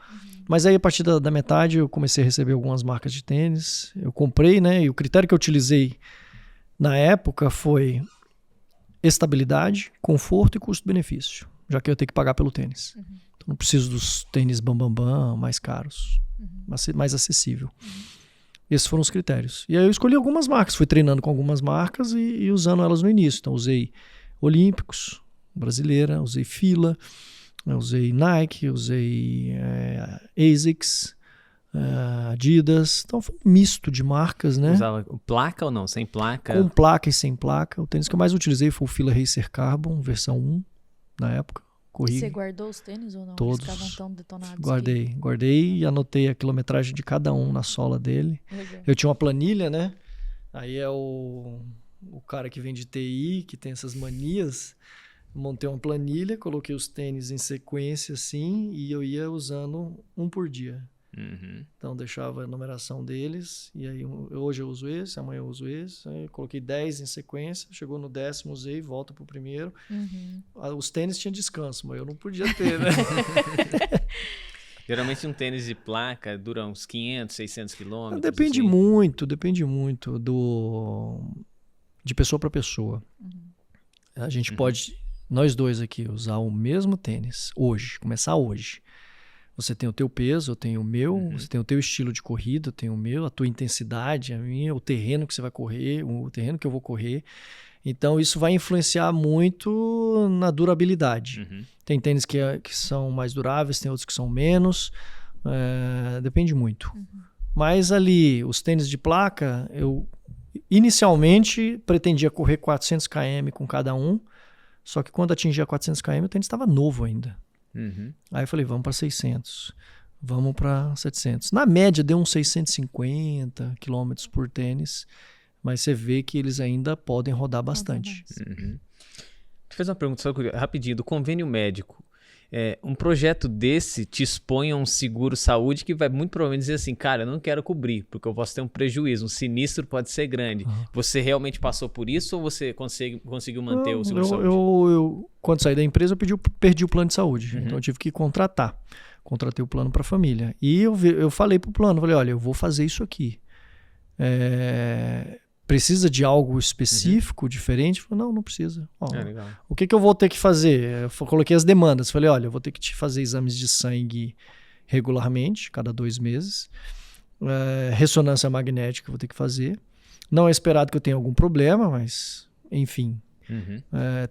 Speaker 1: Mas aí, a partir da metade, eu comecei a receber algumas marcas de tênis. Eu comprei, né? E o critério que eu utilizei na época foi estabilidade, conforto e custo-benefício, já que eu tenho que pagar pelo tênis. Então, não preciso dos tênis bambambam mais caros, mais acessível. Esses foram os critérios. E aí eu escolhi algumas marcas, fui treinando com algumas marcas e usando elas no início. Então usei Olímpicos, brasileira, usei Fila, usei Nike, usei ASICS, Adidas. Então foi um misto de marcas, né?
Speaker 3: Usava placa ou não? Sem placa?
Speaker 1: Com placa e sem placa. O tênis que eu mais utilizei foi o Fila Racer Carbon, versão 1, na época. Corri.
Speaker 2: Você guardou os tênis ou não?
Speaker 1: Todos.
Speaker 2: Eles estavam tão detonados?
Speaker 1: Guardei e anotei a quilometragem de cada um na sola dele.
Speaker 2: Legal.
Speaker 1: Eu tinha uma planilha, né? Aí é o cara que vem de TI, que tem essas manias. Eu montei uma planilha, coloquei os tênis em sequência assim e eu ia usando um por dia. Então deixava a numeração deles e aí hoje eu uso esse, amanhã eu uso esse. Aí eu coloquei 10 em sequência, chegou no 10º, usei, volta pro primeiro. Os tênis tinham descanso, mas eu não podia ter, né?
Speaker 3: Geralmente um tênis de placa dura uns 500, 600 quilômetros.
Speaker 1: Depende muito de pessoa para pessoa. A gente pode, nós dois aqui, usar o mesmo tênis hoje, começar hoje. Você tem o teu peso, eu tenho o meu, você tem o teu estilo de corrida, eu tenho o meu, a tua intensidade, a minha, o terreno que você vai correr, o terreno que eu vou correr. Então, isso vai influenciar muito na durabilidade. Tem tênis que são mais duráveis, tem outros que são menos. Depende muito. Mas ali, os tênis de placa, eu inicialmente pretendia correr 400 km com cada um, só que quando atingia 400 km, o tênis estava novo ainda. Aí eu falei, vamos para 600, vamos para 700. Na média deu uns 650 km por tênis, mas você vê que eles ainda podem rodar bastante.
Speaker 3: Deixa eu fazer uma pergunta só rapidinho, do convênio médico. Um projeto desse te expõe a um seguro-saúde que vai muito provavelmente dizer assim, cara, eu não quero cobrir, porque eu posso ter um prejuízo, um sinistro pode ser grande. Você realmente passou por isso ou você conseguiu manter o seguro-saúde?
Speaker 1: Eu, quando saí da empresa, eu perdi o plano de saúde, então eu tive que contratar. Contratei o plano para a família. E eu falei pro plano, olha, eu vou fazer isso aqui. Precisa de algo específico, diferente? Falei, não precisa.
Speaker 3: Legal.
Speaker 1: O que eu vou ter que fazer? Eu coloquei as demandas. Falei, olha, eu vou ter que te fazer exames de sangue regularmente, cada 2 meses. ressonância magnética vou ter que fazer. Não é esperado que eu tenha algum problema, mas, enfim.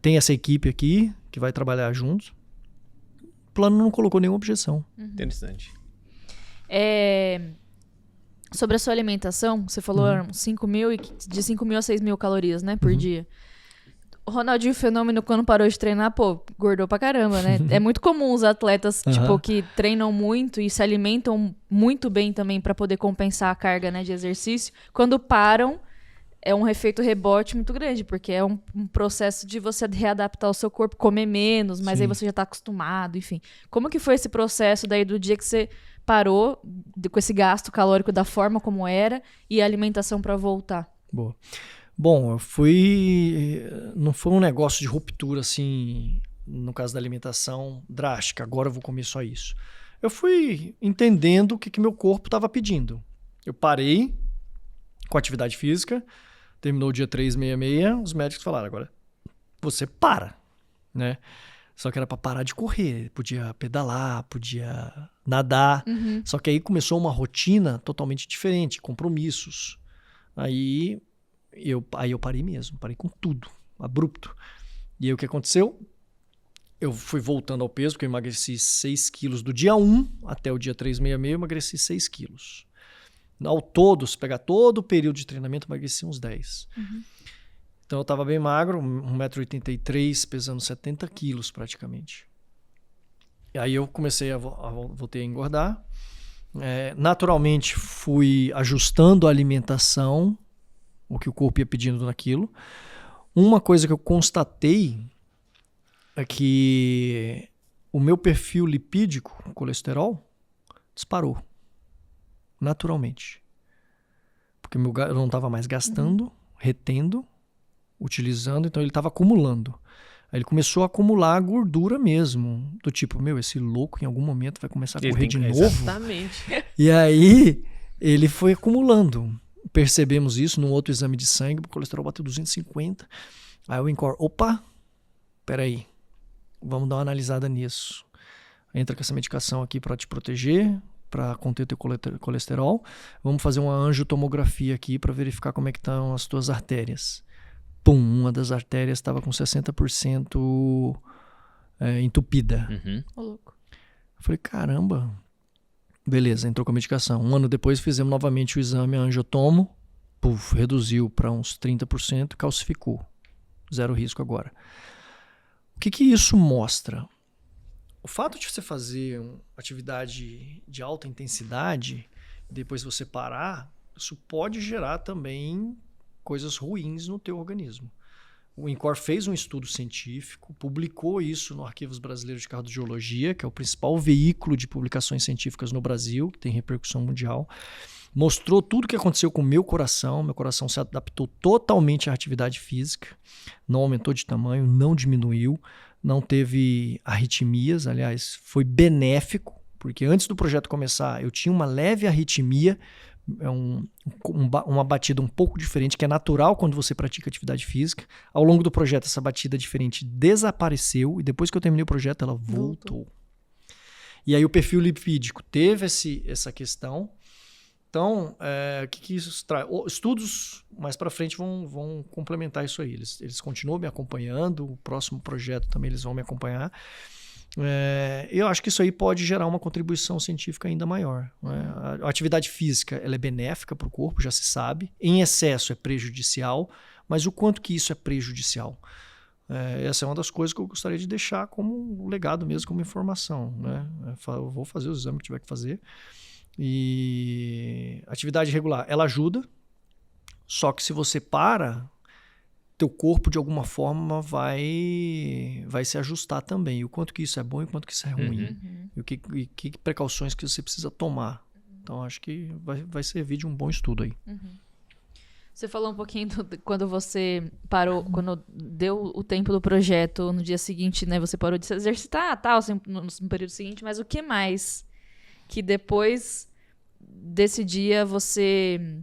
Speaker 1: Tem essa equipe aqui que vai trabalhar juntos. O plano não colocou nenhuma objeção.
Speaker 3: Interessante.
Speaker 2: Sobre a sua alimentação, você falou de 5.000 a 6.000 calorias, né, por dia. O Ronaldinho Fenômeno, quando parou de treinar, engordou pra caramba, né? É muito comum os atletas, que treinam muito e se alimentam muito bem também pra poder compensar a carga, né, de exercício. Quando param, é um efeito rebote muito grande, porque é um processo de você readaptar o seu corpo, comer menos, mas aí você já tá acostumado, enfim. Como que foi esse processo daí do dia que você parou com esse gasto calórico da forma como era e a alimentação pra voltar?
Speaker 1: Boa. Bom, não foi um negócio de ruptura, assim, no caso da alimentação, drástica. Agora eu vou comer só isso. Eu fui entendendo o que meu corpo estava pedindo. Eu parei com a atividade física, terminou o dia 366, os médicos falaram, agora você para, né? Só que era para parar de correr, podia pedalar, podia nadar. Só que aí começou uma rotina totalmente diferente, compromissos. Aí eu parei mesmo, parei com tudo, abrupto. E aí o que aconteceu? Eu fui voltando ao peso, porque eu emagreci 6 quilos do dia 1 até o dia 366, eu emagreci 6 quilos. Ao todo, se pegar todo o período de treinamento, eu emagreci uns 10. Então eu estava bem magro, 1,83 m, pesando 70 quilos praticamente. E aí eu comecei voltei a engordar. Naturalmente fui ajustando a alimentação, o que o corpo ia pedindo naquilo. Uma coisa que eu constatei é que o meu perfil lipídico, colesterol, disparou. Naturalmente. Porque eu não estava mais gastando, retendo, utilizando, então ele estava acumulando. Aí ele começou a acumular gordura mesmo. Do tipo, esse louco em algum momento vai começar a correr de novo.
Speaker 3: Exatamente.
Speaker 1: E aí ele foi acumulando. Percebemos isso num outro exame de sangue, o colesterol bateu 250. Aí o INCOR, opa, peraí, vamos dar uma analisada nisso. Entra com essa medicação aqui para te proteger, para conter o teu colesterol. Vamos fazer uma angiotomografia aqui para verificar como é que estão as tuas artérias. Pum, uma das artérias estava com 60% entupida.
Speaker 2: Ô, louco.
Speaker 1: Eu falei, caramba. Beleza, entrou com a medicação. Um ano depois fizemos novamente o exame, a angiotomo. Reduziu para uns 30%, calcificou. Zero risco agora. O que isso mostra? O fato de você fazer uma atividade de alta intensidade, depois você parar, isso pode gerar também coisas ruins no teu organismo. O INCOR fez um estudo científico, publicou isso no Arquivos Brasileiros de Cardiologia, que é o principal veículo de publicações científicas no Brasil, que tem repercussão mundial. Mostrou tudo o que aconteceu com o meu coração se adaptou totalmente à atividade física, não aumentou de tamanho, não diminuiu, não teve arritmias, aliás, foi benéfico, porque antes do projeto começar eu tinha uma leve arritmia, uma batida um pouco diferente, que é natural quando você pratica atividade física. Ao longo do projeto, essa batida diferente desapareceu e depois que eu terminei o projeto, ela voltou. E aí o perfil lipídico teve essa questão. Então, o que isso traz? Estudos mais para frente vão complementar isso aí. Eles continuam me acompanhando, o próximo projeto também eles vão me acompanhar. Eu acho que isso aí pode gerar uma contribuição científica ainda maior. Né? A atividade física ela é benéfica para o corpo, já se sabe. Em excesso é prejudicial, mas o quanto que isso é prejudicial? Essa é uma das coisas que eu gostaria de deixar como um legado mesmo, como informação. Né? Eu vou fazer os exames que tiver que fazer. E atividade regular, ela ajuda, só que se você para, teu corpo de alguma forma vai se ajustar também. E o quanto que isso é bom e o quanto que isso é ruim. E que precauções que você precisa tomar. Então acho que vai servir de um bom estudo aí.
Speaker 2: Você falou um pouquinho quando você parou, quando deu o tempo do projeto, no dia seguinte, né, você parou de se exercitar, tal, assim, no período seguinte, mas o que mais que depois desse dia você...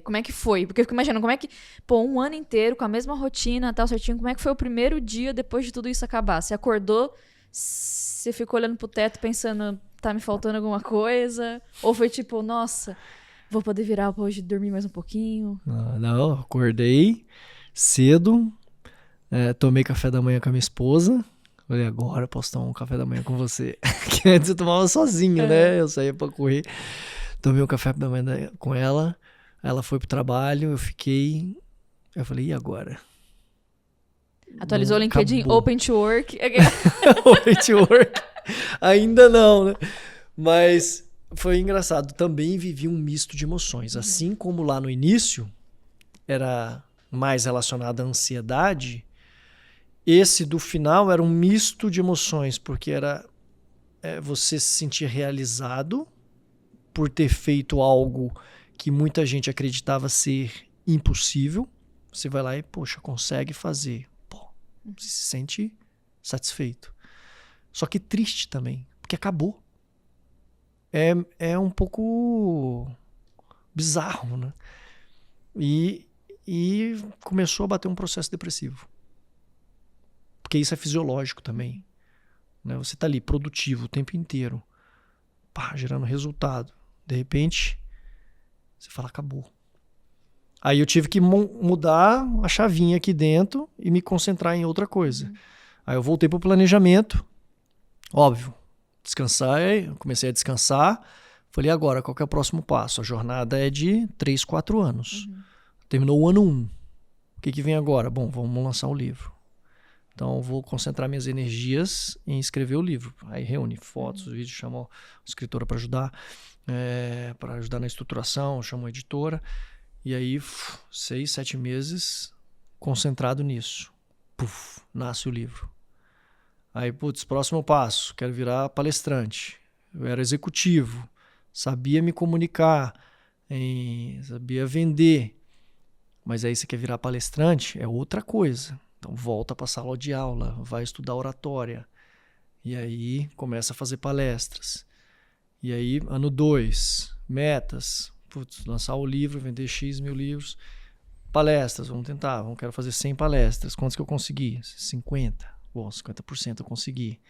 Speaker 2: como é que foi? Porque eu fico imaginando, como é que... um ano inteiro com a mesma rotina, tal, certinho, como é que foi o primeiro dia depois de tudo isso acabar? Você acordou, você ficou olhando pro teto pensando, tá me faltando alguma coisa? Ou foi tipo, nossa, vou poder virar pra hoje dormir mais um pouquinho?
Speaker 1: Não, acordei cedo, tomei café da manhã com a minha esposa. Falei, agora eu posso tomar um café da manhã com você. Que antes eu tomava sozinho, né? Eu saía pra correr. Tomei um café da manhã com ela. Ela foi pro trabalho, eu fiquei. Eu falei, e agora?
Speaker 2: Atualizou o
Speaker 1: Não,
Speaker 2: LinkedIn,
Speaker 1: acabou.
Speaker 2: Open to Work.
Speaker 1: Open to work. Ainda não, né? Mas foi engraçado. Também vivi um misto de emoções. Assim como lá no início era mais relacionado à ansiedade, esse do final era um misto de emoções, porque era você se sentir realizado por ter feito algo que muita gente acreditava ser impossível. Você vai lá e, poxa, consegue fazer. Pô, você se sente satisfeito. Só que triste também, porque acabou. É um pouco bizarro, né? E começou a bater um processo depressivo. Porque isso é fisiológico também. Né? Você tá ali, produtivo o tempo inteiro. Pá, gerando resultado. De repente, você fala, acabou. Aí eu tive que mudar a chavinha aqui dentro e me concentrar em outra coisa. Aí eu voltei pro planejamento. Óbvio, descansar, eu comecei a descansar. Falei, agora, qual que é o próximo passo? A jornada é de 3, 4 anos. Terminou o ano 1. O que vem agora? Bom, vamos lançar um livro. Então, eu vou concentrar minhas energias em escrever o livro. Aí reúne fotos, vídeos, chamo a escritora para ajudar na estruturação, chamo a editora. E aí, 6, 7 meses concentrado nisso. Puf, nasce o livro. Aí, próximo passo, quero virar palestrante. Eu era executivo, sabia me comunicar, sabia vender. Mas aí você quer virar palestrante, é outra coisa. Então volta para a sala de aula, vai estudar oratória. E aí começa a fazer palestras. E aí, ano 2, metas. Lançar o livro, vender X mil livros. Palestras, vamos tentar. Quero fazer 100 palestras. Quantas que eu consegui? 50. Bom, 50% eu consegui.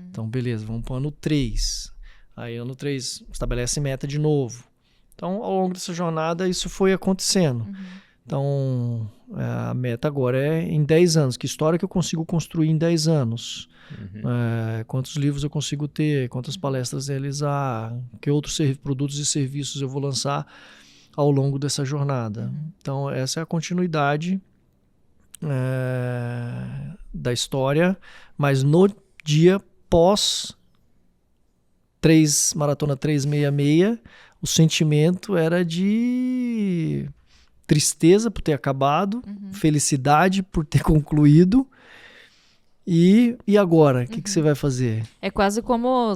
Speaker 1: Então, beleza, vamos para o ano 3. Aí, ano 3, estabelece meta de novo. Então, ao longo dessa jornada, isso foi acontecendo. Então, a meta agora é em 10 anos. Que história que eu consigo construir em 10 anos? Quantos livros eu consigo ter? Quantas palestras realizar? Que outros produtos e serviços eu vou lançar ao longo dessa jornada? Então, essa é a continuidade da história. Mas no dia pós Maratona 366, o sentimento era de tristeza por ter acabado, felicidade por ter concluído. E agora? O que você vai fazer?
Speaker 2: É quase como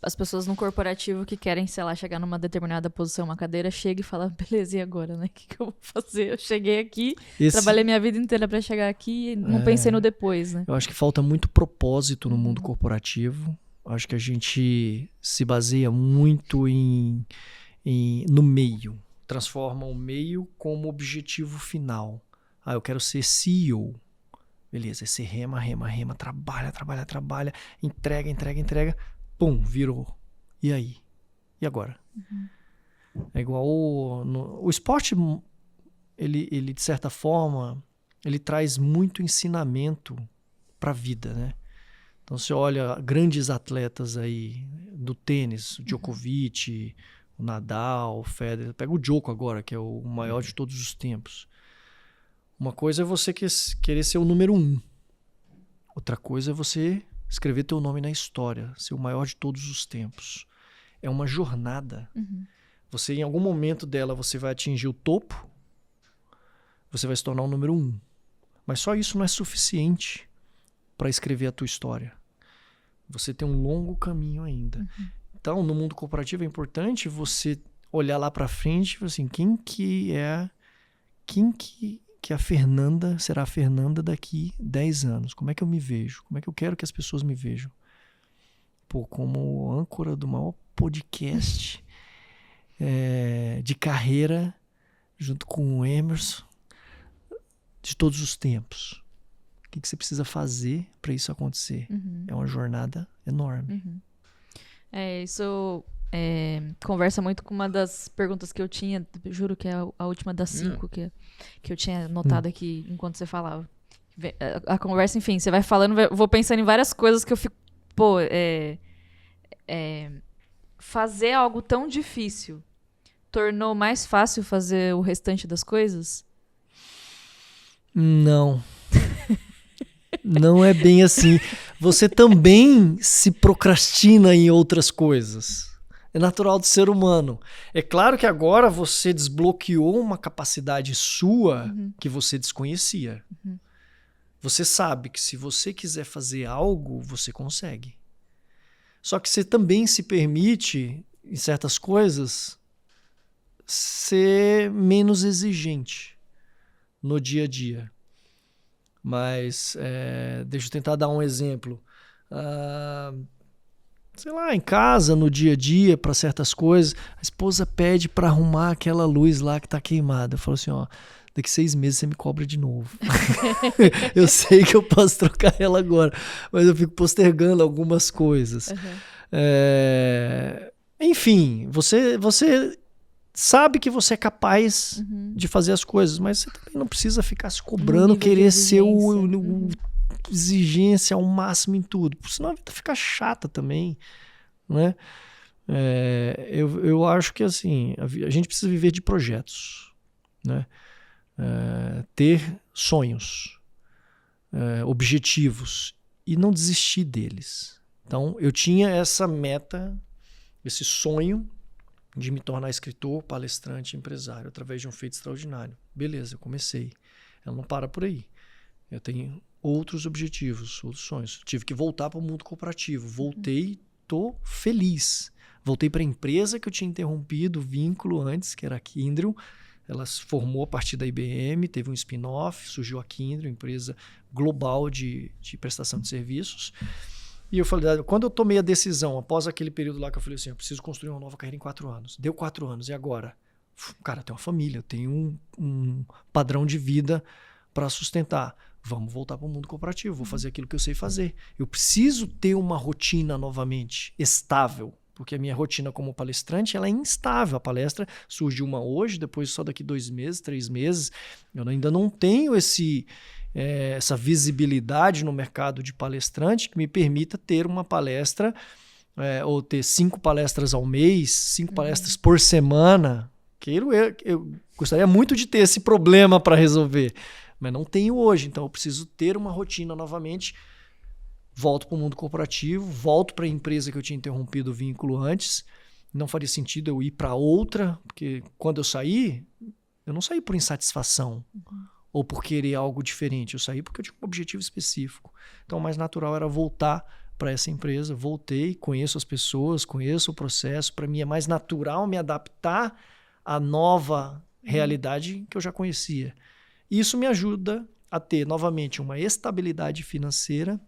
Speaker 2: as pessoas no corporativo que querem, sei lá, chegar numa determinada posição, uma cadeira, chega e fala, beleza, e agora, né? O que eu vou fazer? Eu cheguei aqui, trabalhei minha vida inteira para chegar aqui e não pensei no depois, né?
Speaker 1: Eu acho que falta muito propósito no mundo corporativo. Eu acho que a gente se baseia muito no meio. Transforma o meio como objetivo final. Eu quero ser CEO. Beleza, você rema, trabalha, entrega. Pum, virou. E aí? E agora? É igual o esporte, ele de certa forma, ele traz muito ensinamento para a vida, né? Então você olha grandes atletas aí do tênis, o Djokovic, o Nadal, o Federer. Pega o Djoko agora, que é o maior de todos os tempos. Uma coisa é você querer ser o número 1. Outra coisa é você escrever teu nome na história, ser o maior de todos os tempos. É uma jornada. Você, em algum momento dela, você vai atingir o topo, você vai se tornar o número 1. Mas só isso não é suficiente para escrever a tua história. Você tem um longo caminho ainda. Então, no mundo corporativo é importante você olhar lá para frente e falar assim, quem que a Fernanda será a Fernanda daqui 10 anos? Como é que eu me vejo? Como é que eu quero que as pessoas me vejam? Como âncora do maior podcast de carreira, junto com o Emerson, de todos os tempos. O que você precisa fazer para isso acontecer? É uma jornada enorme.
Speaker 5: Isso conversa muito com uma das perguntas que eu tinha, juro que é a última das 5 que eu tinha notado aqui enquanto você falava. A conversa, enfim, você vai falando, eu vou pensando em várias coisas que eu fico, fazer algo tão difícil tornou mais fácil fazer o restante das coisas?
Speaker 1: Não. Não é bem assim. Você também se procrastina em outras coisas. É natural do ser humano. É claro que agora você desbloqueou uma capacidade sua que você desconhecia. Você sabe que se você quiser fazer algo, você consegue. Só que você também se permite, em certas coisas, ser menos exigente no dia a dia. Mas, deixa eu tentar dar um exemplo. Sei lá, em casa, no dia a dia, para certas coisas, a esposa pede para arrumar aquela luz lá que tá queimada. Eu falo assim, daqui 6 meses você me cobra de novo. Eu sei que eu posso trocar ela agora, mas eu fico postergando algumas coisas. Enfim, você sabe que você é capaz de fazer as coisas, mas você também não precisa ficar se cobrando, querer ser o exigência ao máximo em tudo, senão a vida fica chata também, né? Eu acho que assim, a gente precisa viver de projetos, né? Ter sonhos, objetivos e não desistir deles. Então eu tinha essa meta, esse sonho de me tornar escritor, palestrante, empresário, através de um feito extraordinário. Beleza, eu comecei. Ela não para por aí. Eu tenho outros objetivos, outros sonhos. Tive que voltar para o mundo corporativo. Voltei, estou feliz. Voltei para a empresa que eu tinha interrompido o vínculo antes, que era a Kyndryl. Ela se formou a partir da IBM, teve um spin-off, surgiu a Kyndryl, empresa global de prestação de serviços. E eu falei, quando eu tomei a decisão, após aquele período lá que eu falei assim, eu preciso construir uma nova carreira em 4 anos. Deu 4 anos, e agora? Cara, eu tenho uma família, eu tenho um padrão de vida para sustentar. Vamos voltar para o mundo corporativo, vou fazer aquilo que eu sei fazer. Eu preciso ter uma rotina novamente estável, porque a minha rotina como palestrante ela é instável. A palestra surgiu uma hoje, depois só daqui 2 meses, 3 meses. Eu ainda não tenho essa visibilidade no mercado de palestrante que me permita ter uma palestra ou ter 5 palestras ao mês, 5 palestras por semana. Eu gostaria muito de ter esse problema para resolver, mas não tenho hoje. Então eu preciso ter uma rotina novamente. Volto para o mundo corporativo, volto para a empresa que eu tinha interrompido o vínculo antes. Não faria sentido eu ir para outra, porque quando eu saí, eu não saí por insatisfação ou por querer algo diferente. Eu saí porque eu tinha um objetivo específico. Então o mais natural era voltar para essa empresa. Voltei, conheço as pessoas, conheço o processo. Para mim é mais natural me adaptar à nova realidade que eu já conhecia. Isso me ajuda a ter novamente uma estabilidade financeira,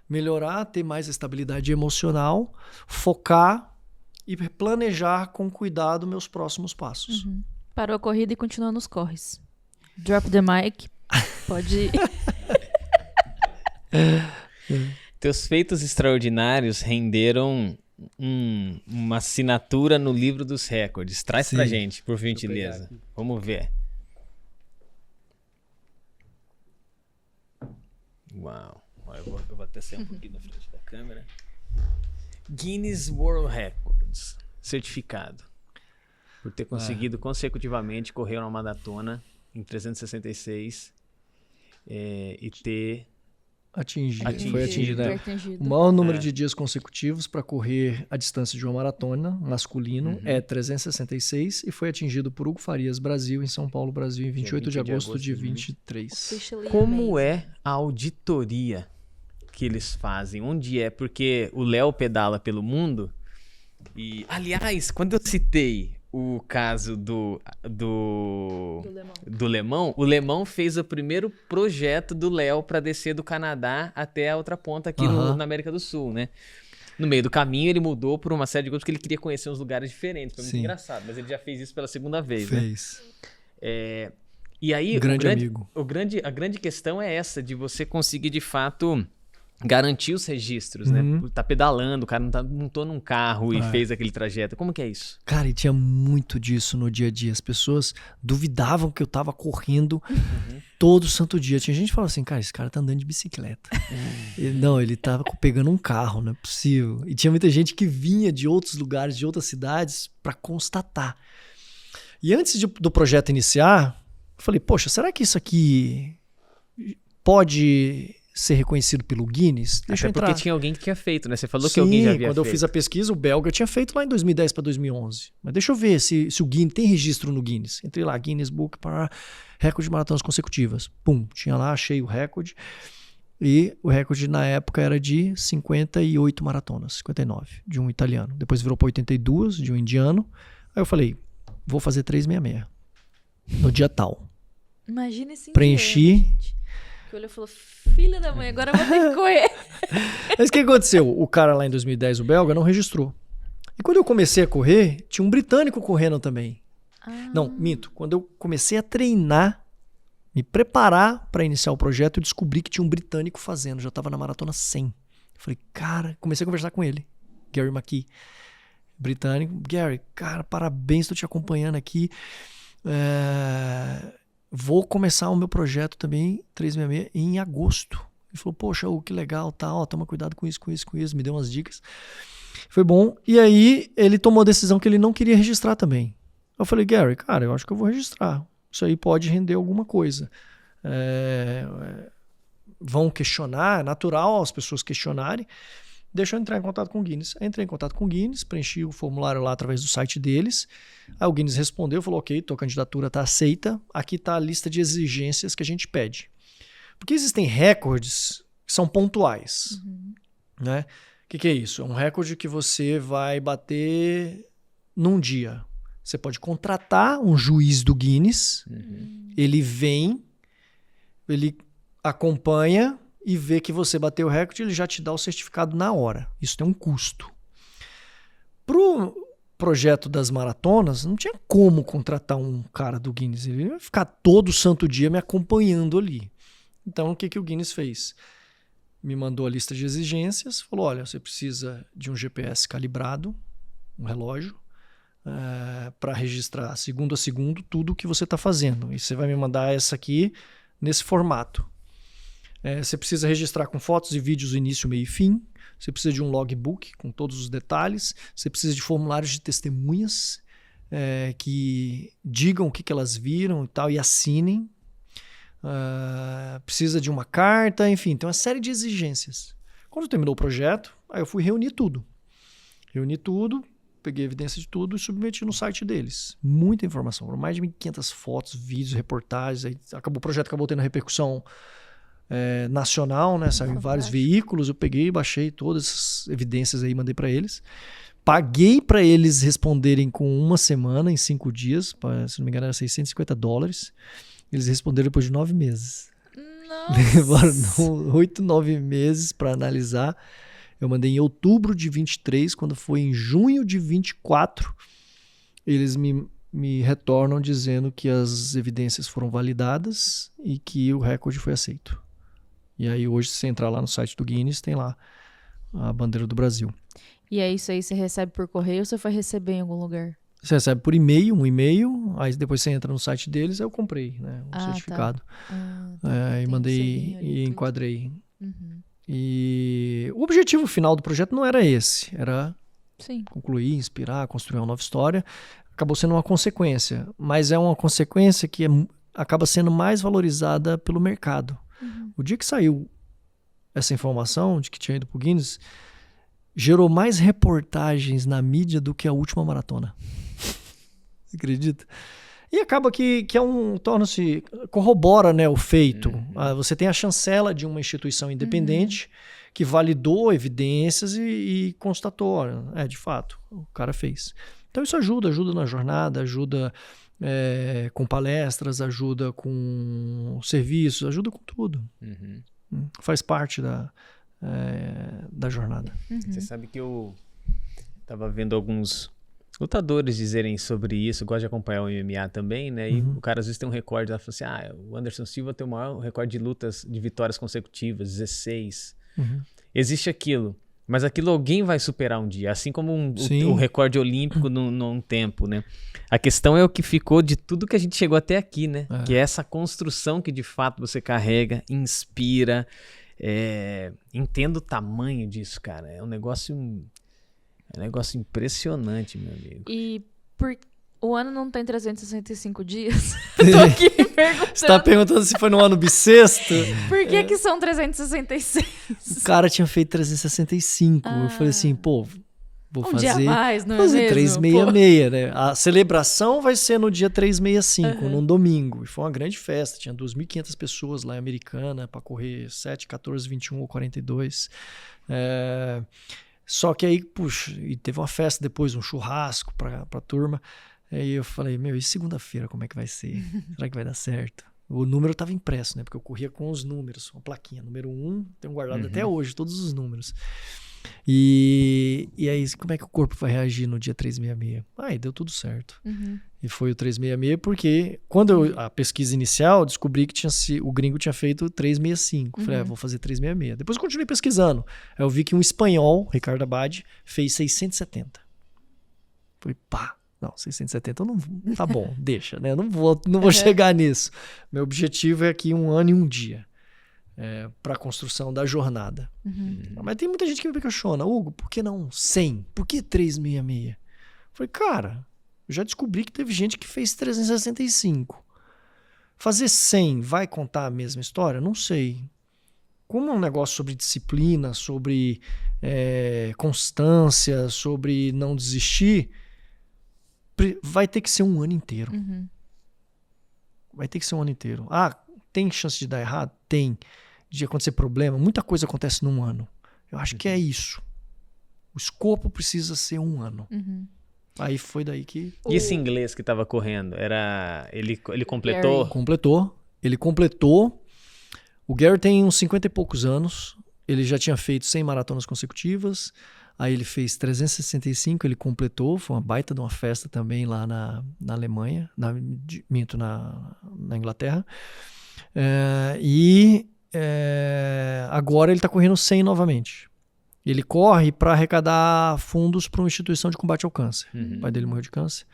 Speaker 1: melhorar, ter mais estabilidade emocional, focar e planejar com cuidado meus próximos passos.
Speaker 5: Parou a corrida e continua nos corres. Drop the mic. Pode ir.
Speaker 3: Teus feitos extraordinários renderam uma assinatura no livro dos recordes. Traz pra gente, por gentileza. Vamos ver. Uau. Eu vou até sair um pouquinho da frente da câmera. Guinness World Records. Certificado. Por ter conseguido consecutivamente correr uma maratona em 366 e ter
Speaker 1: foi atingido o maior número de dias consecutivos para correr a distância de uma maratona masculino é 366 e foi atingido por Hugo Farias Brasil em São Paulo, Brasil, em 28 de agosto de 23.
Speaker 3: Como é a auditoria que eles fazem? Onde é? Porque o Léo pedala pelo mundo e, aliás, quando eu citei o caso do Lemão, o Lemão fez o primeiro projeto do Léo para descer do Canadá até a outra ponta aqui na América do Sul, né? No meio do caminho ele mudou por uma série de coisas porque ele queria conhecer uns lugares diferentes, foi muito engraçado, mas ele já fez isso pela segunda vez, né? E aí
Speaker 1: grande amigo.
Speaker 3: A grande questão é essa, de você conseguir de fato garantir os registros, né? Tá pedalando, o cara não montou num carro e fez aquele trajeto. Como que é isso?
Speaker 1: Cara, e tinha muito disso no dia a dia. As pessoas duvidavam que eu tava correndo todo santo dia. Tinha gente que falava assim, cara, esse cara tá andando de bicicleta. Não, ele tava pegando um carro, não é possível. E tinha muita gente que vinha de outros lugares, de outras cidades, para constatar. E antes do projeto iniciar, eu falei, poxa, será que isso aqui pode ser reconhecido pelo Guinness? Deixa eu entrar.
Speaker 3: Porque tinha alguém que tinha feito, né? Você falou
Speaker 1: Sim,
Speaker 3: que alguém já havia
Speaker 1: quando
Speaker 3: feito.
Speaker 1: eu fiz a pesquisa, o belga tinha feito lá em 2010 para 2011. Mas deixa eu ver se o Guinness tem registro no Guinness. Entrei lá, Guinness Book para recorde de maratonas consecutivas. Pum, tinha lá, achei o recorde. E o recorde na época era de 58 maratonas, 59, de um italiano. Depois virou para 82, de um indiano. Aí eu falei, vou fazer 366 no dia tal.
Speaker 5: Imagina esse
Speaker 1: Preenchi.
Speaker 5: indiano, gente, que olhou e falou, filha da mãe, agora eu vou ter que correr.
Speaker 1: Mas o que aconteceu? O cara lá em 2010, o belga, não registrou. E quando eu comecei a correr, tinha um britânico correndo também. Não, minto. Quando eu comecei a treinar, me preparar para iniciar o projeto, eu descobri que tinha um britânico fazendo. Já estava na maratona 100. Eu falei, cara, comecei a conversar com ele. Gary McKee, britânico. Gary, cara, parabéns, estou te acompanhando aqui. Vou começar o meu projeto também, 366, em agosto. Ele falou, poxa, que legal, tá, ó, toma cuidado com isso, me deu umas dicas. Foi bom. E aí ele tomou a decisão que ele não queria registrar também. Eu falei, Gary, cara, eu acho que eu vou registrar. Isso aí pode render alguma coisa. Vão questionar, é natural as pessoas questionarem. Deixa eu entrar em contato com o Guinness. Eu entrei em contato com o Guinness, preenchi o formulário lá através do site deles. Aí o Guinness respondeu, falou, ok, tua candidatura está aceita. Aqui está a lista de exigências que a gente pede. Porque existem recordes que são pontuais. Né? O que é isso? É um recorde que você vai bater num dia. Você pode contratar um juiz do Guinness, ele vem, ele acompanha e vê que você bateu o recorde, ele já te dá o certificado na hora. Isso tem um custo. Pro projeto das maratonas, não tinha como contratar um cara do Guinness. Ele ia ficar todo santo dia me acompanhando ali. Então, o que o Guinness fez? Me mandou a lista de exigências, falou, olha, você precisa de um GPS calibrado, um relógio, para registrar segundo a segundo tudo o que você está fazendo. E você vai me mandar essa aqui nesse formato. Você precisa registrar com fotos e vídeos início, meio e fim. Você precisa de um logbook com todos os detalhes. Você precisa de formulários de testemunhas que digam o que elas viram e tal e assinem. Precisa de uma carta, enfim, tem uma série de exigências. Quando terminou o projeto, aí eu fui reunir tudo. Peguei evidência de tudo e submeti no site deles. Muita informação, foram mais de 1.500 fotos, vídeos, reportagens. Aí o projeto acabou tendo repercussão nacional, né? Saiu em vários veículos. Eu peguei, baixei todas essas evidências aí, mandei para eles. Paguei para eles responderem com uma semana, em 5 dias. Se não me engano, era $650. Eles responderam depois de 9 meses.
Speaker 5: Nossa.
Speaker 1: Levaram 8, 9 meses para analisar. Eu mandei em outubro de 23, quando foi em junho de 24, eles me retornam dizendo que as evidências foram validadas e que o recorde foi aceito. E aí hoje, se você entrar lá no site do Guinness, tem lá a bandeira do Brasil.
Speaker 5: E é isso aí, você recebe por correio ou você foi receber em algum lugar?
Speaker 1: Você recebe por e-mail, um e-mail, aí depois você entra no site deles, aí eu comprei, né, certificado.
Speaker 5: Tá.
Speaker 1: E mandei e enquadrei. E o objetivo final do projeto não era esse, era concluir, inspirar, construir uma nova história. Acabou sendo uma consequência, mas é uma consequência que acaba sendo mais valorizada pelo mercado. O dia que saiu essa informação de que tinha ido pro Guinness, gerou mais reportagens na mídia do que a última maratona. Você acredita? E acaba que torna-se, corrobora, né, o feito. Você tem a chancela de uma instituição independente que validou evidências e constatou, olha, de fato, o cara fez. Então isso ajuda na jornada, ajuda com palestras, ajuda com serviços, ajuda com tudo. Faz parte da jornada.
Speaker 3: Você sabe que eu estava vendo alguns lutadores dizerem sobre isso, gosto de acompanhar o MMA também, né? E o cara às vezes tem um recorde, ela fala assim, o Anderson Silva tem o maior recorde de lutas, de vitórias consecutivas, 16. Existe aquilo. Mas aquilo alguém vai superar um dia, assim como
Speaker 1: Sim.
Speaker 3: o recorde olímpico num tempo, né? A questão é o que ficou de tudo que a gente chegou até aqui, né? Que é essa construção que de fato você carrega, inspira. Entendo o tamanho disso, cara. É um negócio impressionante, meu amigo.
Speaker 5: E o ano não tem 365 dias? Tô aqui perguntando.
Speaker 1: Você tá perguntando se foi no ano bissexto?
Speaker 5: Por que são 366?
Speaker 1: O cara tinha feito 365. Eu falei assim, pô, vou
Speaker 5: Um
Speaker 1: fazer,
Speaker 5: dia a mais, não é
Speaker 1: fazer
Speaker 5: mesmo?
Speaker 1: 366, né? A celebração vai ser no dia 365, num domingo. E foi uma grande festa. Tinha 2.500 pessoas lá em Americana para correr 7, 14, 21 ou 42. Só que aí, puxa, e teve uma festa depois, um churrasco pra turma. Aí eu falei, e segunda-feira como é que vai ser? Será que vai dar certo? O número estava impresso, né? Porque eu corria com os números, uma plaquinha. Número 1, tenho guardado até hoje, todos os números. E aí, como é que o corpo vai reagir no dia 366? E deu tudo certo. E foi o 366 porque quando a pesquisa inicial, descobri que o gringo tinha feito 365. Falei, vou fazer 366. Depois eu continuei pesquisando. Aí eu vi que um espanhol, Ricardo Abad, fez 670. Falei, não, 670 eu não. Tá bom, deixa, né? Eu não vou chegar nisso. Meu objetivo é aqui 1 ano e 1 dia para a construção da jornada. Mas tem muita gente que me questiona, Hugo, por que não 100? Por que 366? Falei, cara, eu já descobri que teve gente que fez 365. Fazer 100 vai contar a mesma história? Não sei. Como é um negócio sobre disciplina, sobre constância, sobre não desistir, vai ter que ser 1 ano inteiro. Vai ter que ser 1 ano inteiro. Tem chance de dar errado? Tem. De acontecer problema? Muita coisa acontece num ano. Eu acho que é isso. O escopo precisa ser 1 ano. Aí foi daí que...
Speaker 3: E esse inglês que estava correndo, ele completou?
Speaker 1: Completou. Ele completou. O Gary tem uns 50 e poucos anos. Ele já tinha feito 100 maratonas consecutivas. Aí ele fez 365, ele completou. Foi uma baita de uma festa também lá na Alemanha. Na Inglaterra. Agora ele está correndo 100 novamente. Ele corre para arrecadar fundos para uma instituição de combate ao câncer. O pai dele morreu de câncer.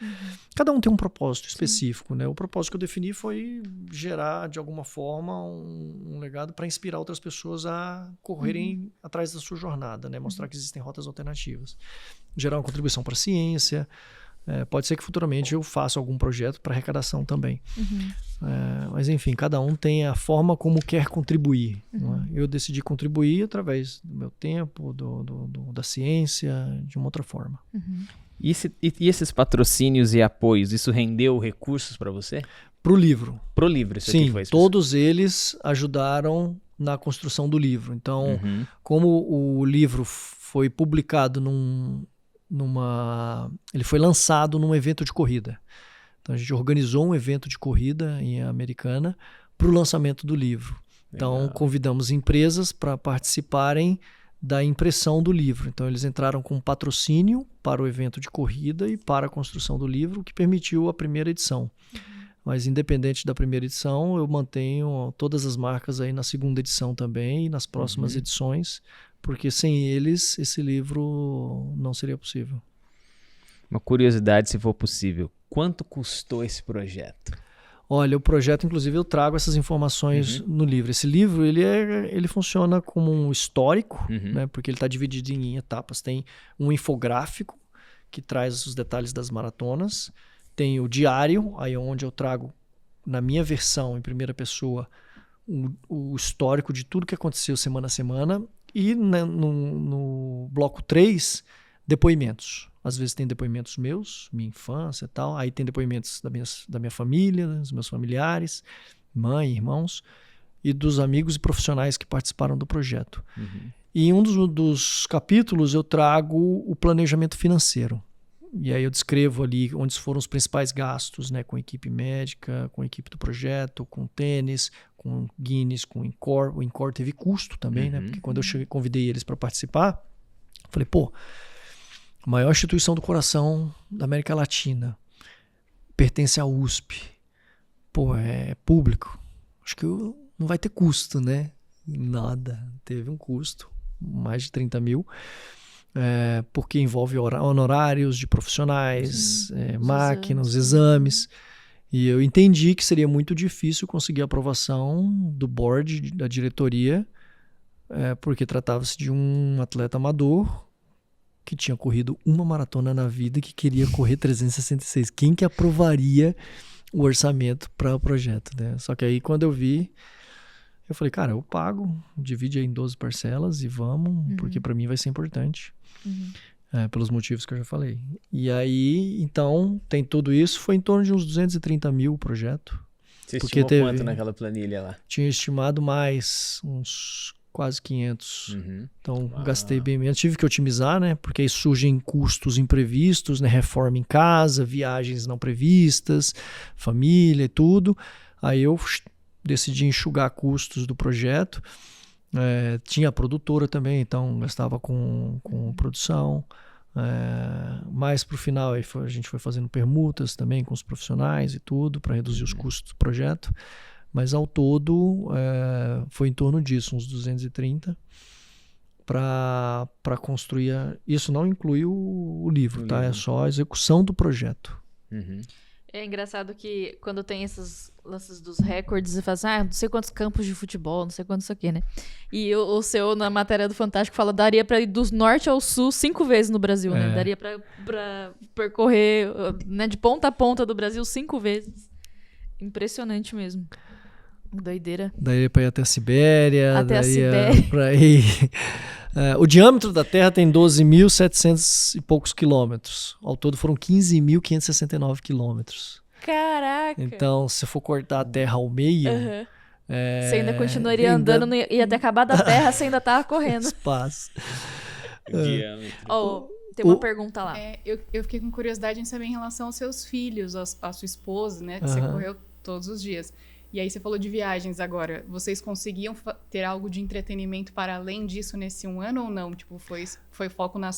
Speaker 1: Cada um tem um propósito específico, né? O propósito que eu defini foi gerar, de alguma forma, um legado para inspirar outras pessoas a correrem atrás da sua jornada, né? Mostrar que existem rotas alternativas. Gerar uma contribuição para a ciência. Pode ser que futuramente eu faça algum projeto para arrecadação também. Mas enfim, cada um tem a forma como quer contribuir. Não é? Eu decidi contribuir através do meu tempo, da ciência, de uma outra forma.
Speaker 3: E esses patrocínios e apoios, isso rendeu recursos para você?
Speaker 1: Pro livro.
Speaker 3: Pro livro, isso
Speaker 1: Sim,
Speaker 3: aqui foi.
Speaker 1: Todos eles ajudaram na construção do livro. Então, como o livro foi publicado ele foi lançado num evento de corrida. Então a gente organizou um evento de corrida em Americana para o lançamento do livro. Então convidamos empresas para participarem da impressão do livro. Então eles entraram com patrocínio para o evento de corrida e para a construção do livro, o que permitiu a primeira edição. Mas independente da primeira edição, eu mantenho todas as marcas aí na segunda edição também e nas próximas edições, porque sem eles esse livro não seria possível.
Speaker 3: Uma curiosidade, se for possível, quanto custou esse projeto?
Speaker 1: Olha, o projeto, inclusive, eu trago essas informações no livro. Esse livro, ele funciona como um histórico, né, porque ele está dividido em etapas. Tem um infográfico que traz os detalhes das maratonas. Tem o diário, aí onde eu trago, na minha versão, em primeira pessoa, o histórico de tudo que aconteceu semana a semana. E no bloco 3, depoimentos. Às vezes tem depoimentos meus, minha infância e tal. Aí tem depoimentos da minha família, dos meus familiares, mãe, irmãos, e dos amigos e profissionais que participaram do projeto. E em um dos capítulos eu trago o planejamento financeiro. E aí eu descrevo ali onde foram os principais gastos, né, com a equipe médica, com a equipe do projeto, com tênis, com Guinness, com o Incor. O Incor teve custo também, né? Porque quando eu convidei eles para participar, falei, a maior instituição do coração da América Latina pertence à USP. É público. Acho que não vai ter custo, né? Nada. Teve um custo, mais de 30 mil, porque envolve honorários de profissionais, máquinas, exames. E eu entendi que seria muito difícil conseguir a aprovação do board, da diretoria, porque tratava-se de um atleta amador que tinha corrido uma maratona na vida e que queria correr 366. Quem que aprovaria o orçamento para o projeto, né? Só que aí quando eu vi, eu falei, cara, eu pago, divide aí em 12 parcelas e vamos, porque para mim vai ser importante. Pelos motivos que eu já falei. E aí, então, tem tudo isso, foi em torno de uns 230 mil o projeto.
Speaker 3: Você estimou quanto naquela planilha lá?
Speaker 1: Tinha estimado mais, uns quase 500. Então, gastei bem menos. Tive que otimizar, né? Porque aí surgem custos imprevistos, né? Reforma em casa, viagens não previstas, família e tudo. Aí eu decidi enxugar custos do projeto. Tinha a produtora também, então gastava com produção. Mais pro final aí a gente foi fazendo permutas também com os profissionais e tudo para reduzir os custos do projeto. Mas ao todo foi em torno disso, uns 230 para construir. Isso não inclui o livro, tá? É só a execução do projeto.
Speaker 5: É engraçado que quando tem esses lances dos recordes, você fala assim, não sei quantos campos de futebol, não sei quantos isso aqui, né? E o seu, na matéria do Fantástico, fala daria pra ir do norte ao sul 5 vezes no Brasil, né? Daria pra percorrer, né, de ponta a ponta do Brasil 5 vezes. Impressionante mesmo. Doideira.
Speaker 1: Daí pra ir até a Sibéria.
Speaker 5: Até a Sibéria.
Speaker 1: Pra ir... o diâmetro da Terra tem 12.700 e poucos quilômetros. Ao todo foram 15.569 quilômetros.
Speaker 5: Caraca!
Speaker 1: Então, se for cortar a Terra ao meio...
Speaker 5: Você ainda continuaria andando, ia ter acabado a Terra, você ainda tava correndo.
Speaker 1: Espaço.
Speaker 5: Tem uma pergunta lá.
Speaker 6: Eu fiquei com curiosidade em saber em relação aos seus filhos, à sua esposa, né? Que você correu todos os dias. E aí você falou de viagens agora. Vocês conseguiam ter algo de entretenimento para além disso nesse 1 ano ou não? Tipo, foi foco na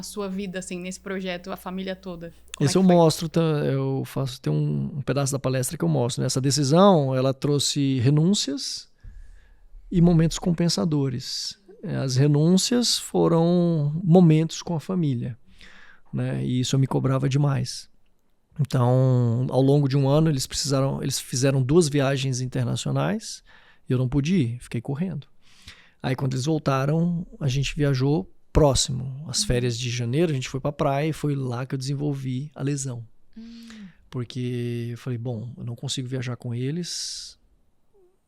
Speaker 6: sua vida, assim, nesse projeto, a família toda?
Speaker 1: Esse eu mostro, eu faço, tem um pedaço da palestra que eu mostro. Né? Essa decisão, ela trouxe renúncias e momentos compensadores. As renúncias foram momentos com a família, né? E isso eu me cobrava demais. Então, ao longo de 1 ano, eles fizeram 2 viagens internacionais e eu não pude ir, fiquei correndo. Aí, quando eles voltaram, a gente viajou próximo. As férias de janeiro, a gente foi pra praia e foi lá que eu desenvolvi a lesão. Porque eu falei, bom, eu não consigo viajar com eles,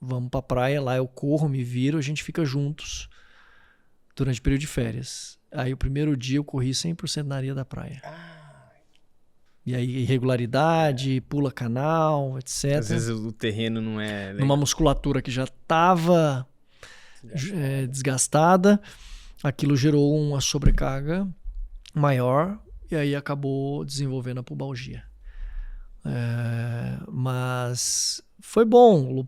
Speaker 1: vamos pra praia, lá eu corro, me viro, a gente fica juntos durante o período de férias. Aí, o primeiro dia, eu corri 100% na areia da praia. E aí, irregularidade, pula canal, etc.
Speaker 3: Às vezes o terreno não é legal.
Speaker 1: Numa musculatura que já estava desgastada, aquilo gerou uma sobrecarga maior e aí acabou desenvolvendo a pubalgia. Mas foi bom o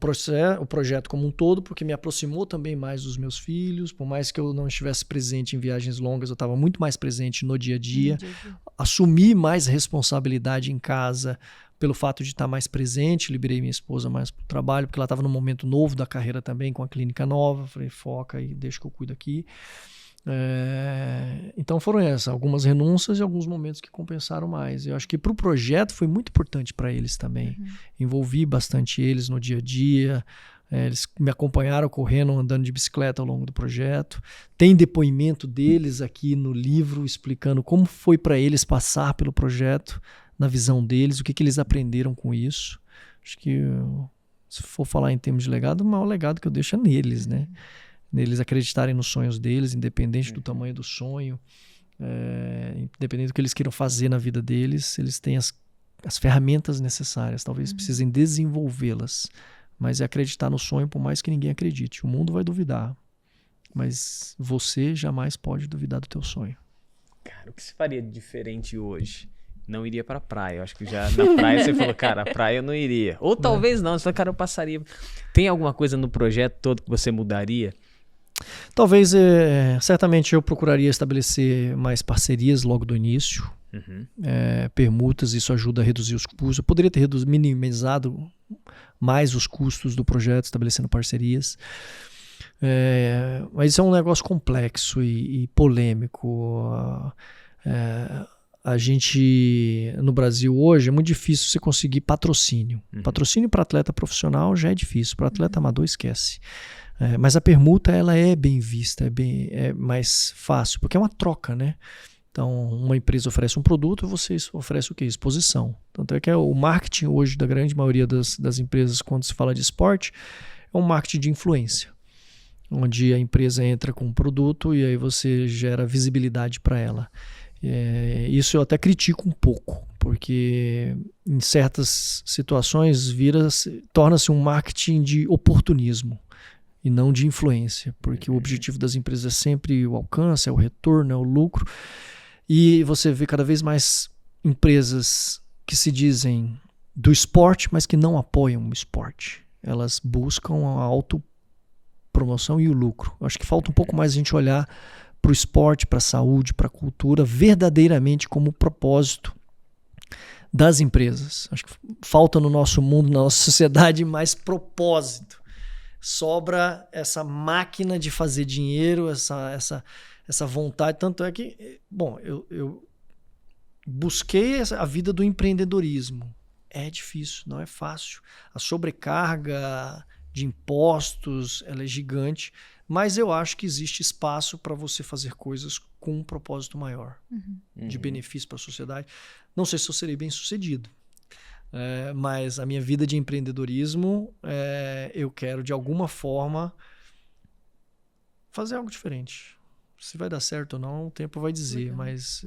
Speaker 1: projeto como um todo, porque me aproximou também mais dos meus filhos. Por mais que eu não estivesse presente em viagens longas, eu estava muito mais presente no dia a dia. Assumi mais responsabilidade em casa pelo fato de estar mais presente. Liberei minha esposa mais para o trabalho, porque ela estava num momento novo da carreira também, com a clínica nova. Falei, foca aí, deixa que eu cuido aqui. Então foram algumas renúncias e alguns momentos que compensaram mais. Eu acho que para o projeto foi muito importante para eles também. Envolvi bastante eles no dia a dia. Eles me acompanharam correndo, andando de bicicleta ao longo do projeto. Tem depoimento deles aqui no livro explicando como foi para eles passar pelo projeto, na visão deles, o que eles aprenderam com isso. Acho que, se for falar em termos de legado, o maior legado que eu deixo é neles, né? Neles acreditarem nos sonhos deles, independente do tamanho do sonho, independente do que eles queiram fazer na vida deles, eles têm as ferramentas necessárias, talvez precisem desenvolvê-las, mas é acreditar no sonho por mais que ninguém acredite. O mundo vai duvidar, mas você jamais pode duvidar do teu sonho.
Speaker 3: Cara, o que você faria de diferente hoje? Não iria pra praia. Eu acho que já na praia você falou, cara, a praia eu não iria. Ou talvez não, você falou, cara, eu passaria. Tem alguma coisa no projeto todo que você mudaria?
Speaker 1: Talvez, certamente eu procuraria estabelecer mais parcerias logo do início, permutas, isso ajuda a reduzir os custos. Eu poderia ter minimizado mais os custos do projeto, estabelecendo parcerias. Mas isso é um negócio complexo e polêmico. A gente, no Brasil hoje, é muito difícil você conseguir patrocínio. Patrocínio para atleta profissional já é difícil, para atleta amador esquece. Mas a permuta ela é bem vista, é mais fácil, porque é uma troca, né? Então, uma empresa oferece um produto, você oferece o quê? Exposição. Tanto é que o marketing hoje da grande maioria das empresas, quando se fala de esporte, é um marketing de influência, onde a empresa entra com um produto e aí você gera visibilidade para ela. Isso eu até critico um pouco, porque em certas situações torna-se um marketing de oportunismo e não de influência, porque o objetivo das empresas é sempre o alcance, é o retorno, é o lucro. E você vê cada vez mais empresas que se dizem do esporte, mas que não apoiam o esporte. Elas buscam a autopromoção e o lucro. Eu acho que falta um pouco mais a gente olhar para o esporte, para a saúde, para a cultura, verdadeiramente como propósito das empresas. Acho que falta no nosso mundo, na nossa sociedade, mais propósito. Sobra essa máquina de fazer dinheiro, essa vontade. Tanto é que, bom, eu busquei a vida do empreendedorismo. É difícil, não é fácil. A sobrecarga de impostos ela é gigante, mas eu acho que existe espaço para você fazer coisas com um propósito maior, de benefício para a sociedade. Não sei se eu serei bem sucedido, mas a minha vida de empreendedorismo, eu quero de alguma forma fazer algo diferente. Se vai dar certo ou não, o tempo vai dizer, mas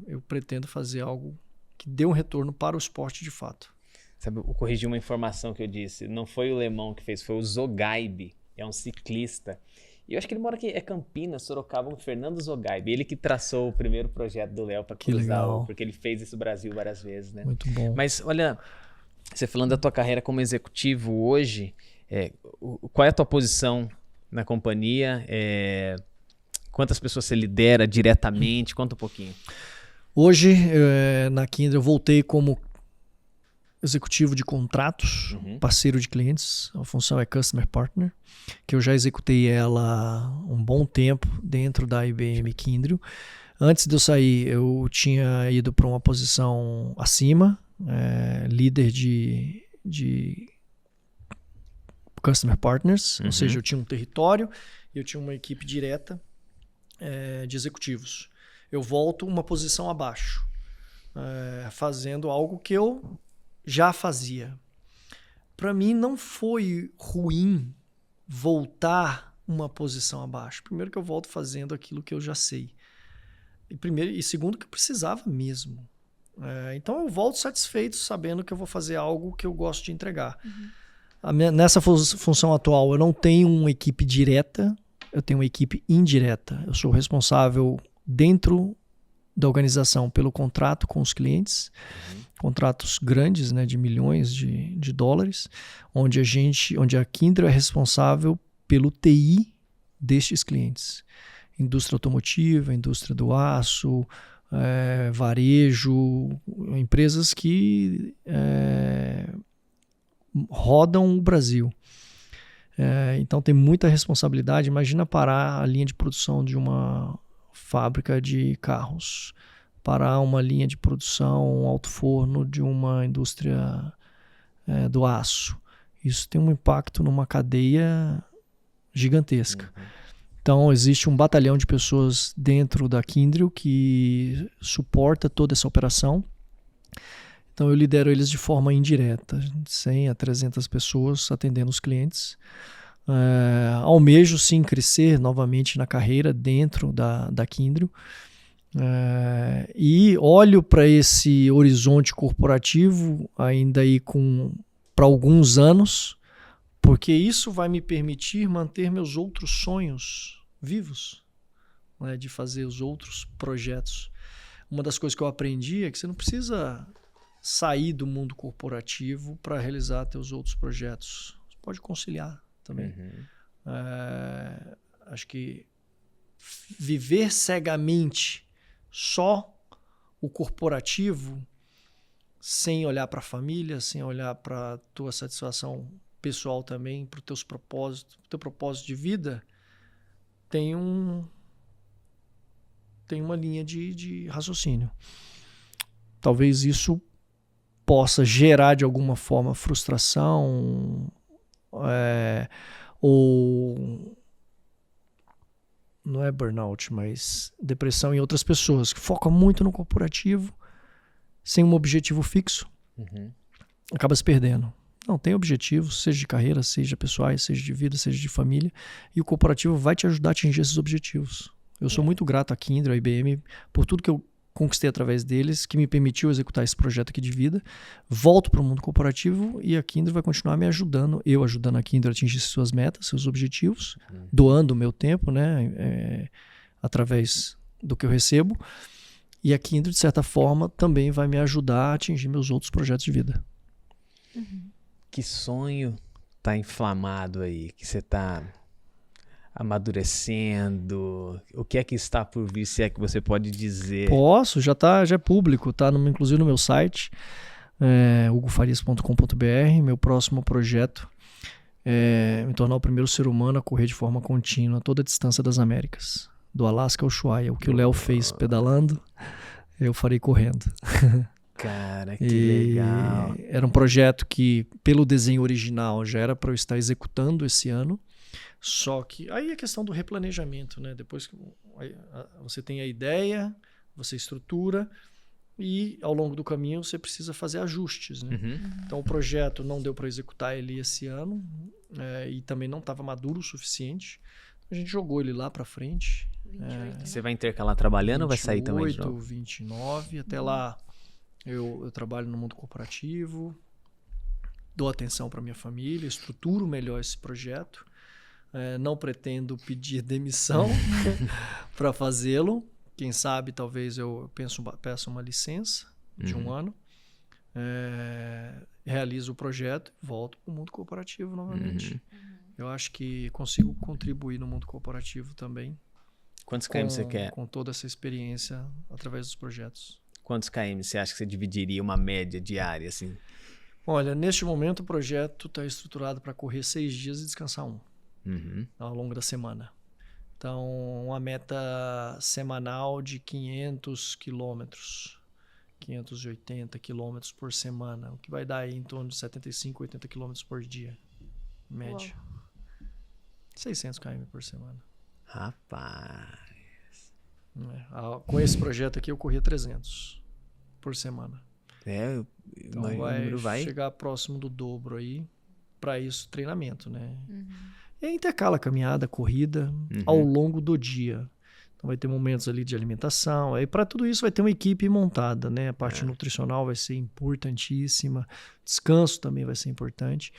Speaker 1: eu pretendo fazer algo que dê um retorno para o esporte de fato.
Speaker 3: Sabe, eu corrigi uma informação que eu disse. Não foi o Lemão que fez, foi o Zogaibe. É um ciclista. E eu acho que ele mora aqui, é Campinas, Sorocaba, o Fernando Zogaibe. Ele que traçou o primeiro projeto do Léo para cruzar, porque ele fez isso no Brasil várias vezes, né?
Speaker 1: Muito bom.
Speaker 3: Mas olha, você falando da tua carreira como executivo hoje, qual é a tua posição na companhia? Quantas pessoas você lidera diretamente? Conta um pouquinho.
Speaker 1: Hoje, na Kindred, eu voltei como executivo de contratos, parceiro de clientes. A função é Customer Partner, que eu já executei ela um bom tempo dentro da IBM Kindred. Antes de eu sair, eu tinha ido para uma posição acima, líder de Customer Partners, ou seja, eu tinha um território e eu tinha uma equipe direta de executivos. Eu volto uma posição abaixo, fazendo algo que eu já fazia. Para mim não foi ruim voltar uma posição abaixo. Primeiro que eu volto fazendo aquilo que eu já sei. E segundo que eu precisava mesmo. Então eu volto satisfeito sabendo que eu vou fazer algo que eu gosto de entregar. Nessa função atual eu não tenho uma equipe direta, eu tenho uma equipe indireta. Eu sou responsável dentro da organização pelo contrato com os clientes, contratos grandes, né, de milhões de dólares, onde a Kindred é responsável pelo TI destes clientes. Indústria automotiva, indústria do aço, varejo, empresas que rodam o Brasil. Então tem muita responsabilidade. Imagina parar a linha de produção de uma fábrica de carros, parar uma linha de produção, um alto forno de uma indústria do aço. Isso tem um impacto numa cadeia gigantesca. Então existe um batalhão de pessoas dentro da Kindred que suporta toda essa operação. Então eu lidero eles de forma indireta, 100 a 300 pessoas atendendo os clientes. Almejo sim crescer novamente na carreira dentro da Kindred. E olho para esse horizonte corporativo ainda aí para alguns anos, porque isso vai me permitir manter meus outros sonhos vivos, né, de fazer os outros projetos. Uma das coisas que eu aprendi é que você não precisa sair do mundo corporativo para realizar teus outros projetos. Você pode conciliar também. Acho que viver cegamente só o corporativo, sem olhar para a família, sem olhar para a tua satisfação pessoal também, para o teu propósito de vida, tem uma linha de raciocínio. Talvez isso possa gerar de alguma forma frustração, ou não é burnout, mas depressão em outras pessoas que focam muito no corporativo sem um objetivo fixo, acaba se perdendo. Não, tem objetivos, seja de carreira, seja pessoais, seja de vida, seja de família, e o corporativo vai te ajudar a atingir esses objetivos. Eu sou muito grato à Kyndryl, à IBM, por tudo que eu conquistei através deles, que me permitiu executar esse projeto aqui de vida. Volto para o mundo corporativo e a Kyndryl vai continuar me ajudando, eu ajudando a Kyndryl a atingir suas metas, seus objetivos, doando o meu tempo, né, através do que eu recebo. E a Kyndryl, de certa forma, também vai me ajudar a atingir meus outros projetos de vida.
Speaker 3: Que sonho tá inflamado aí, que você tá amadurecendo? O que é que está por vir, se é que você pode dizer?
Speaker 1: Posso, já é público, tá inclusive no meu site, hugofarias.com.br. Meu próximo projeto é me tornar o primeiro ser humano a correr de forma contínua toda a distância das Américas, do Alasca ao Ushuaia. O que o Léo fez pedalando, eu farei correndo.
Speaker 3: Cara, que legal.
Speaker 1: Era um projeto que, pelo desenho original, já era para eu estar executando esse ano. Só que aí é questão do replanejamento, né? Depois que você tem a ideia, você estrutura e ao longo do caminho você precisa fazer ajustes, né? Então o projeto não deu para executar ele esse ano, e também não estava maduro o suficiente. A gente jogou ele lá para frente.
Speaker 2: 28,
Speaker 3: Você vai intercalar trabalhando 28, ou vai sair também de novo?
Speaker 1: 29, até lá eu trabalho no mundo corporativo, dou atenção para minha família, estruturo melhor esse projeto. Não pretendo pedir demissão para fazê-lo. Quem sabe, talvez eu peço uma licença de um ano, realizo o projeto e volto para o mundo corporativo novamente. Eu acho que consigo contribuir no mundo corporativo também.
Speaker 3: Quantos km você quer?
Speaker 1: Com toda essa experiência através dos projetos.
Speaker 3: Quantos km você acha que você dividiria uma média diária, assim?
Speaker 1: Olha, neste momento o projeto está estruturado para correr 6 dias e descansar 1. Ao longo da semana. Então, uma meta semanal de 500 quilômetros, 580 quilômetros por semana, o que vai dar aí em torno de 75, 80 quilômetros por dia, média. 600 km por semana.
Speaker 3: Rapaz.
Speaker 1: Com esse projeto aqui eu corria 300 por semana.
Speaker 3: Então
Speaker 1: vai chegar próximo do dobro aí. Para isso, treinamento, né? E intercala caminhada, corrida ao longo do dia. Então vai ter momentos ali de alimentação. Aí para tudo isso vai ter uma equipe montada, né? A parte nutricional vai ser importantíssima. Descanso também vai ser importante.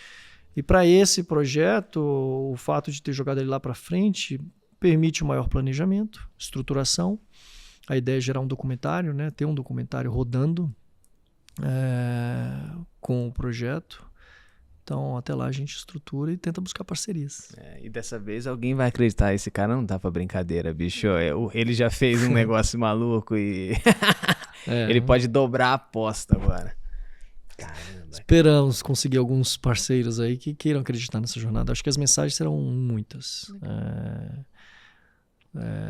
Speaker 1: E para esse projeto, o fato de ter jogado ele lá para frente permite um maior planejamento, estruturação. A ideia é gerar um documentário, né? Ter um documentário rodando com o projeto. Então, até lá a gente estrutura e tenta buscar parcerias.
Speaker 3: E dessa vez alguém vai acreditar, esse cara não tá pra brincadeira, bicho. Ele já fez um negócio maluco e ele pode dobrar a aposta agora. Caramba.
Speaker 1: Esperamos conseguir alguns parceiros aí que queiram acreditar nessa jornada. Acho que as mensagens serão muitas.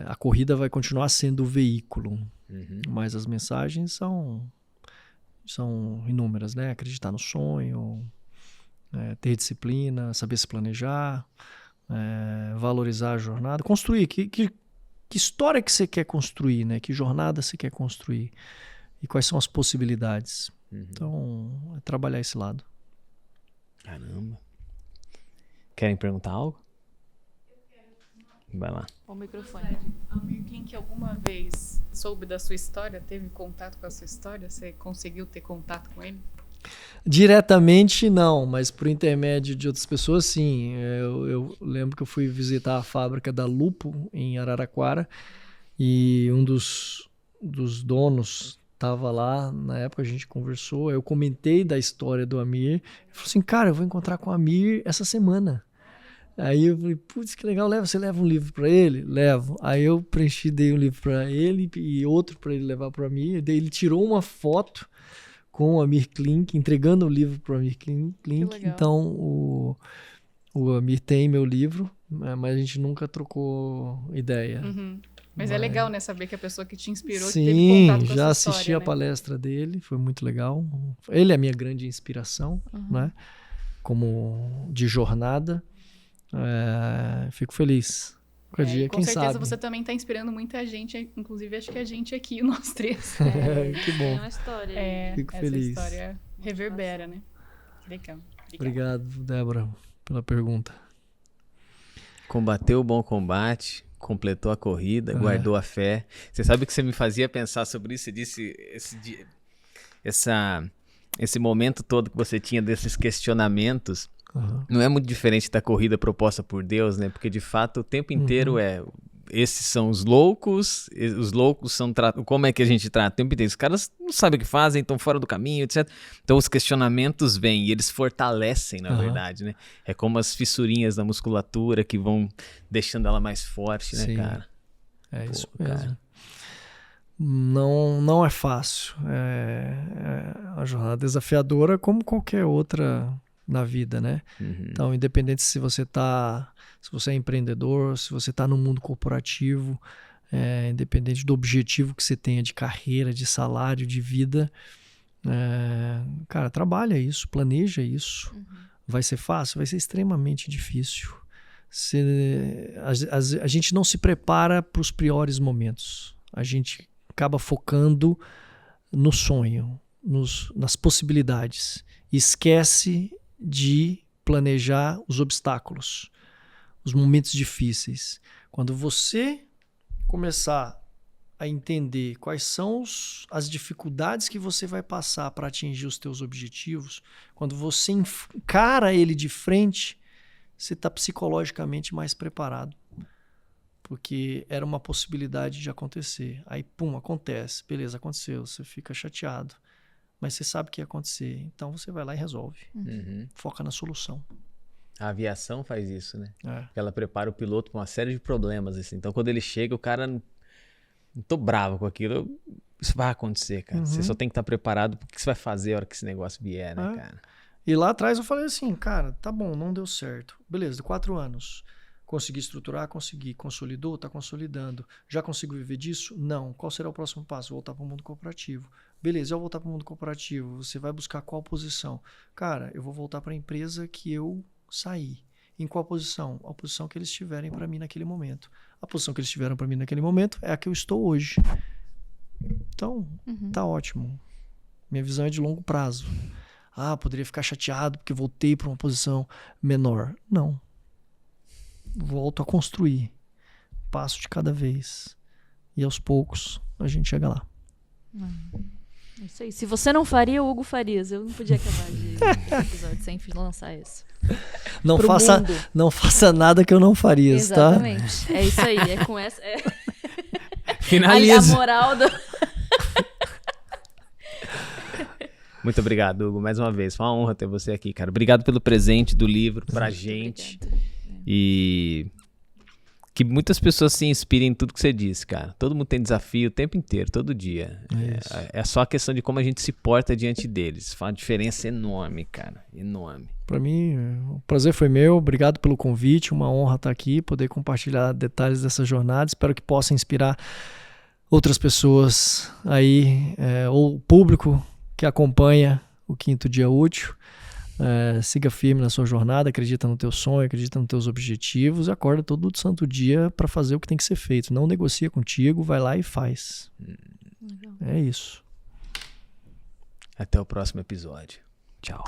Speaker 1: A corrida vai continuar sendo o veículo, mas as mensagens são inúmeras, né? Acreditar no sonho, ter disciplina, saber se planejar, valorizar a jornada, construir. Que história que você quer construir, né? Que jornada você quer construir e quais são as possibilidades. Então, é trabalhar esse lado.
Speaker 3: Caramba. Querem perguntar algo? Vai lá.
Speaker 5: O microfone.
Speaker 6: Alguém que alguma vez soube da sua história, teve contato com a sua história? Você conseguiu ter contato com ele?
Speaker 1: Diretamente não, mas por intermédio de outras pessoas sim. Eu lembro que eu fui visitar a fábrica da Lupo em Araraquara e um dos donos estava lá, na época a gente conversou, eu comentei da história do Amir, ele falou assim, cara, eu vou encontrar com o Amir essa semana. Aí eu falei, putz, que legal, você leva um livro para ele? Levo. Aí eu dei um livro para ele e outro para ele levar para mim, daí ele tirou uma foto com o Amir Klink, entregando o livro para o Amir Klink. Então, o Amir tem meu livro, mas a gente nunca trocou ideia.
Speaker 6: Mas é legal, né? Saber que a pessoa que te inspirou
Speaker 1: Sim,
Speaker 6: teve contato com a
Speaker 1: já
Speaker 6: sua
Speaker 1: assisti
Speaker 6: história,
Speaker 1: a
Speaker 6: né?
Speaker 1: palestra dele, foi muito legal. Ele é a minha grande inspiração, né? Como de jornada. Fico feliz. Qualquer dia,
Speaker 6: com
Speaker 1: quem
Speaker 6: certeza
Speaker 1: sabe.
Speaker 6: você também está inspirando muita gente, inclusive acho que a gente aqui, nós três.
Speaker 1: Que bom.
Speaker 5: É uma história.
Speaker 1: Fico
Speaker 6: essa
Speaker 1: feliz.
Speaker 6: história reverbera, né? Legal.
Speaker 1: Obrigado, Débora, pela pergunta.
Speaker 3: Combateu o bom combate, completou a corrida, guardou a fé. Você sabe que você me fazia pensar sobre isso? Você disse esse momento todo que você tinha desses questionamentos. Não é muito diferente da corrida proposta por Deus, né? Porque de fato o tempo inteiro esses são os loucos são como é que a gente trata o tempo inteiro? Os caras não sabem o que fazem, estão fora do caminho, etc. Então os questionamentos vêm e eles fortalecem, na verdade, né? É como as fissurinhas da musculatura que vão deixando ela mais forte, né,
Speaker 1: Sim.
Speaker 3: cara?
Speaker 1: É isso mesmo. Cara. Não é fácil. É uma jornada desafiadora como qualquer outra na vida, né? Então, independente se você é empreendedor, se você está no mundo corporativo, independente do objetivo que você tenha de carreira, de salário, de vida, cara, trabalha isso, planeja isso. Vai ser fácil? Vai ser extremamente difícil. A gente não se prepara para os piores momentos. A gente acaba focando no sonho, nas possibilidades. E esquece de planejar os obstáculos, os momentos difíceis. Quando você começar a entender quais são as dificuldades que você vai passar para atingir os teus objetivos, quando você encara ele de frente, você está psicologicamente mais preparado. Porque era uma possibilidade de acontecer. Aí, pum, acontece. Beleza, aconteceu. Você fica chateado. Mas você sabe o que ia acontecer. Então você vai lá e resolve. Foca na solução.
Speaker 3: A aviação faz isso, né? Ela prepara o piloto para uma série de problemas. Assim. Então quando ele chega, o cara... Não tô bravo com aquilo. Isso vai acontecer, cara. Você só tem que estar preparado pro que você vai fazer a hora que esse negócio vier, né, cara?
Speaker 1: E lá atrás eu falei assim, cara, tá bom, não deu certo. Beleza, 4 anos. Consegui estruturar? Consegui. Consolidou? Tá consolidando. Já consigo viver disso? Não. Qual será o próximo passo? Voltar para o mundo corporativo. Beleza, eu voltar para o mundo corporativo, você vai buscar qual posição? Cara, eu vou voltar para a empresa que eu saí. Em qual posição? A posição que eles tiverem para mim naquele momento. A posição que eles tiveram para mim naquele momento é a que eu estou hoje. Então, tá ótimo. Minha visão é de longo prazo. Poderia ficar chateado porque voltei para uma posição menor. Não. Volto a construir. Passo de cada vez. E aos poucos a gente chega lá.
Speaker 5: É isso aí. Se você não faria, o Hugo Farias. Eu não podia acabar de episódio sem lançar isso.
Speaker 1: Não faça nada que eu não faria, tá?
Speaker 5: Exatamente. É isso aí. É com essa...
Speaker 3: Finaliza.
Speaker 5: A moral do...
Speaker 3: Muito obrigado, Hugo, mais uma vez. Foi uma honra ter você aqui, cara. Obrigado pelo presente do livro pra gente. E que muitas pessoas se inspirem em tudo que você disse, cara. Todo mundo tem desafio o tempo inteiro, todo dia. É só a questão de como a gente se porta diante deles. Faz uma diferença enorme, cara. Enorme.
Speaker 1: Para mim, o prazer foi meu. Obrigado pelo convite. Uma honra estar aqui, poder compartilhar detalhes dessa jornada. Espero que possa inspirar outras pessoas aí, ou o público que acompanha o Quinto Dia Útil. Siga firme na sua jornada, acredita no teu sonho, acredita nos teus objetivos e acorda todo santo dia para fazer o que tem que ser feito. Não negocia contigo, vai lá e faz. É isso.
Speaker 3: Até o próximo episódio. Tchau.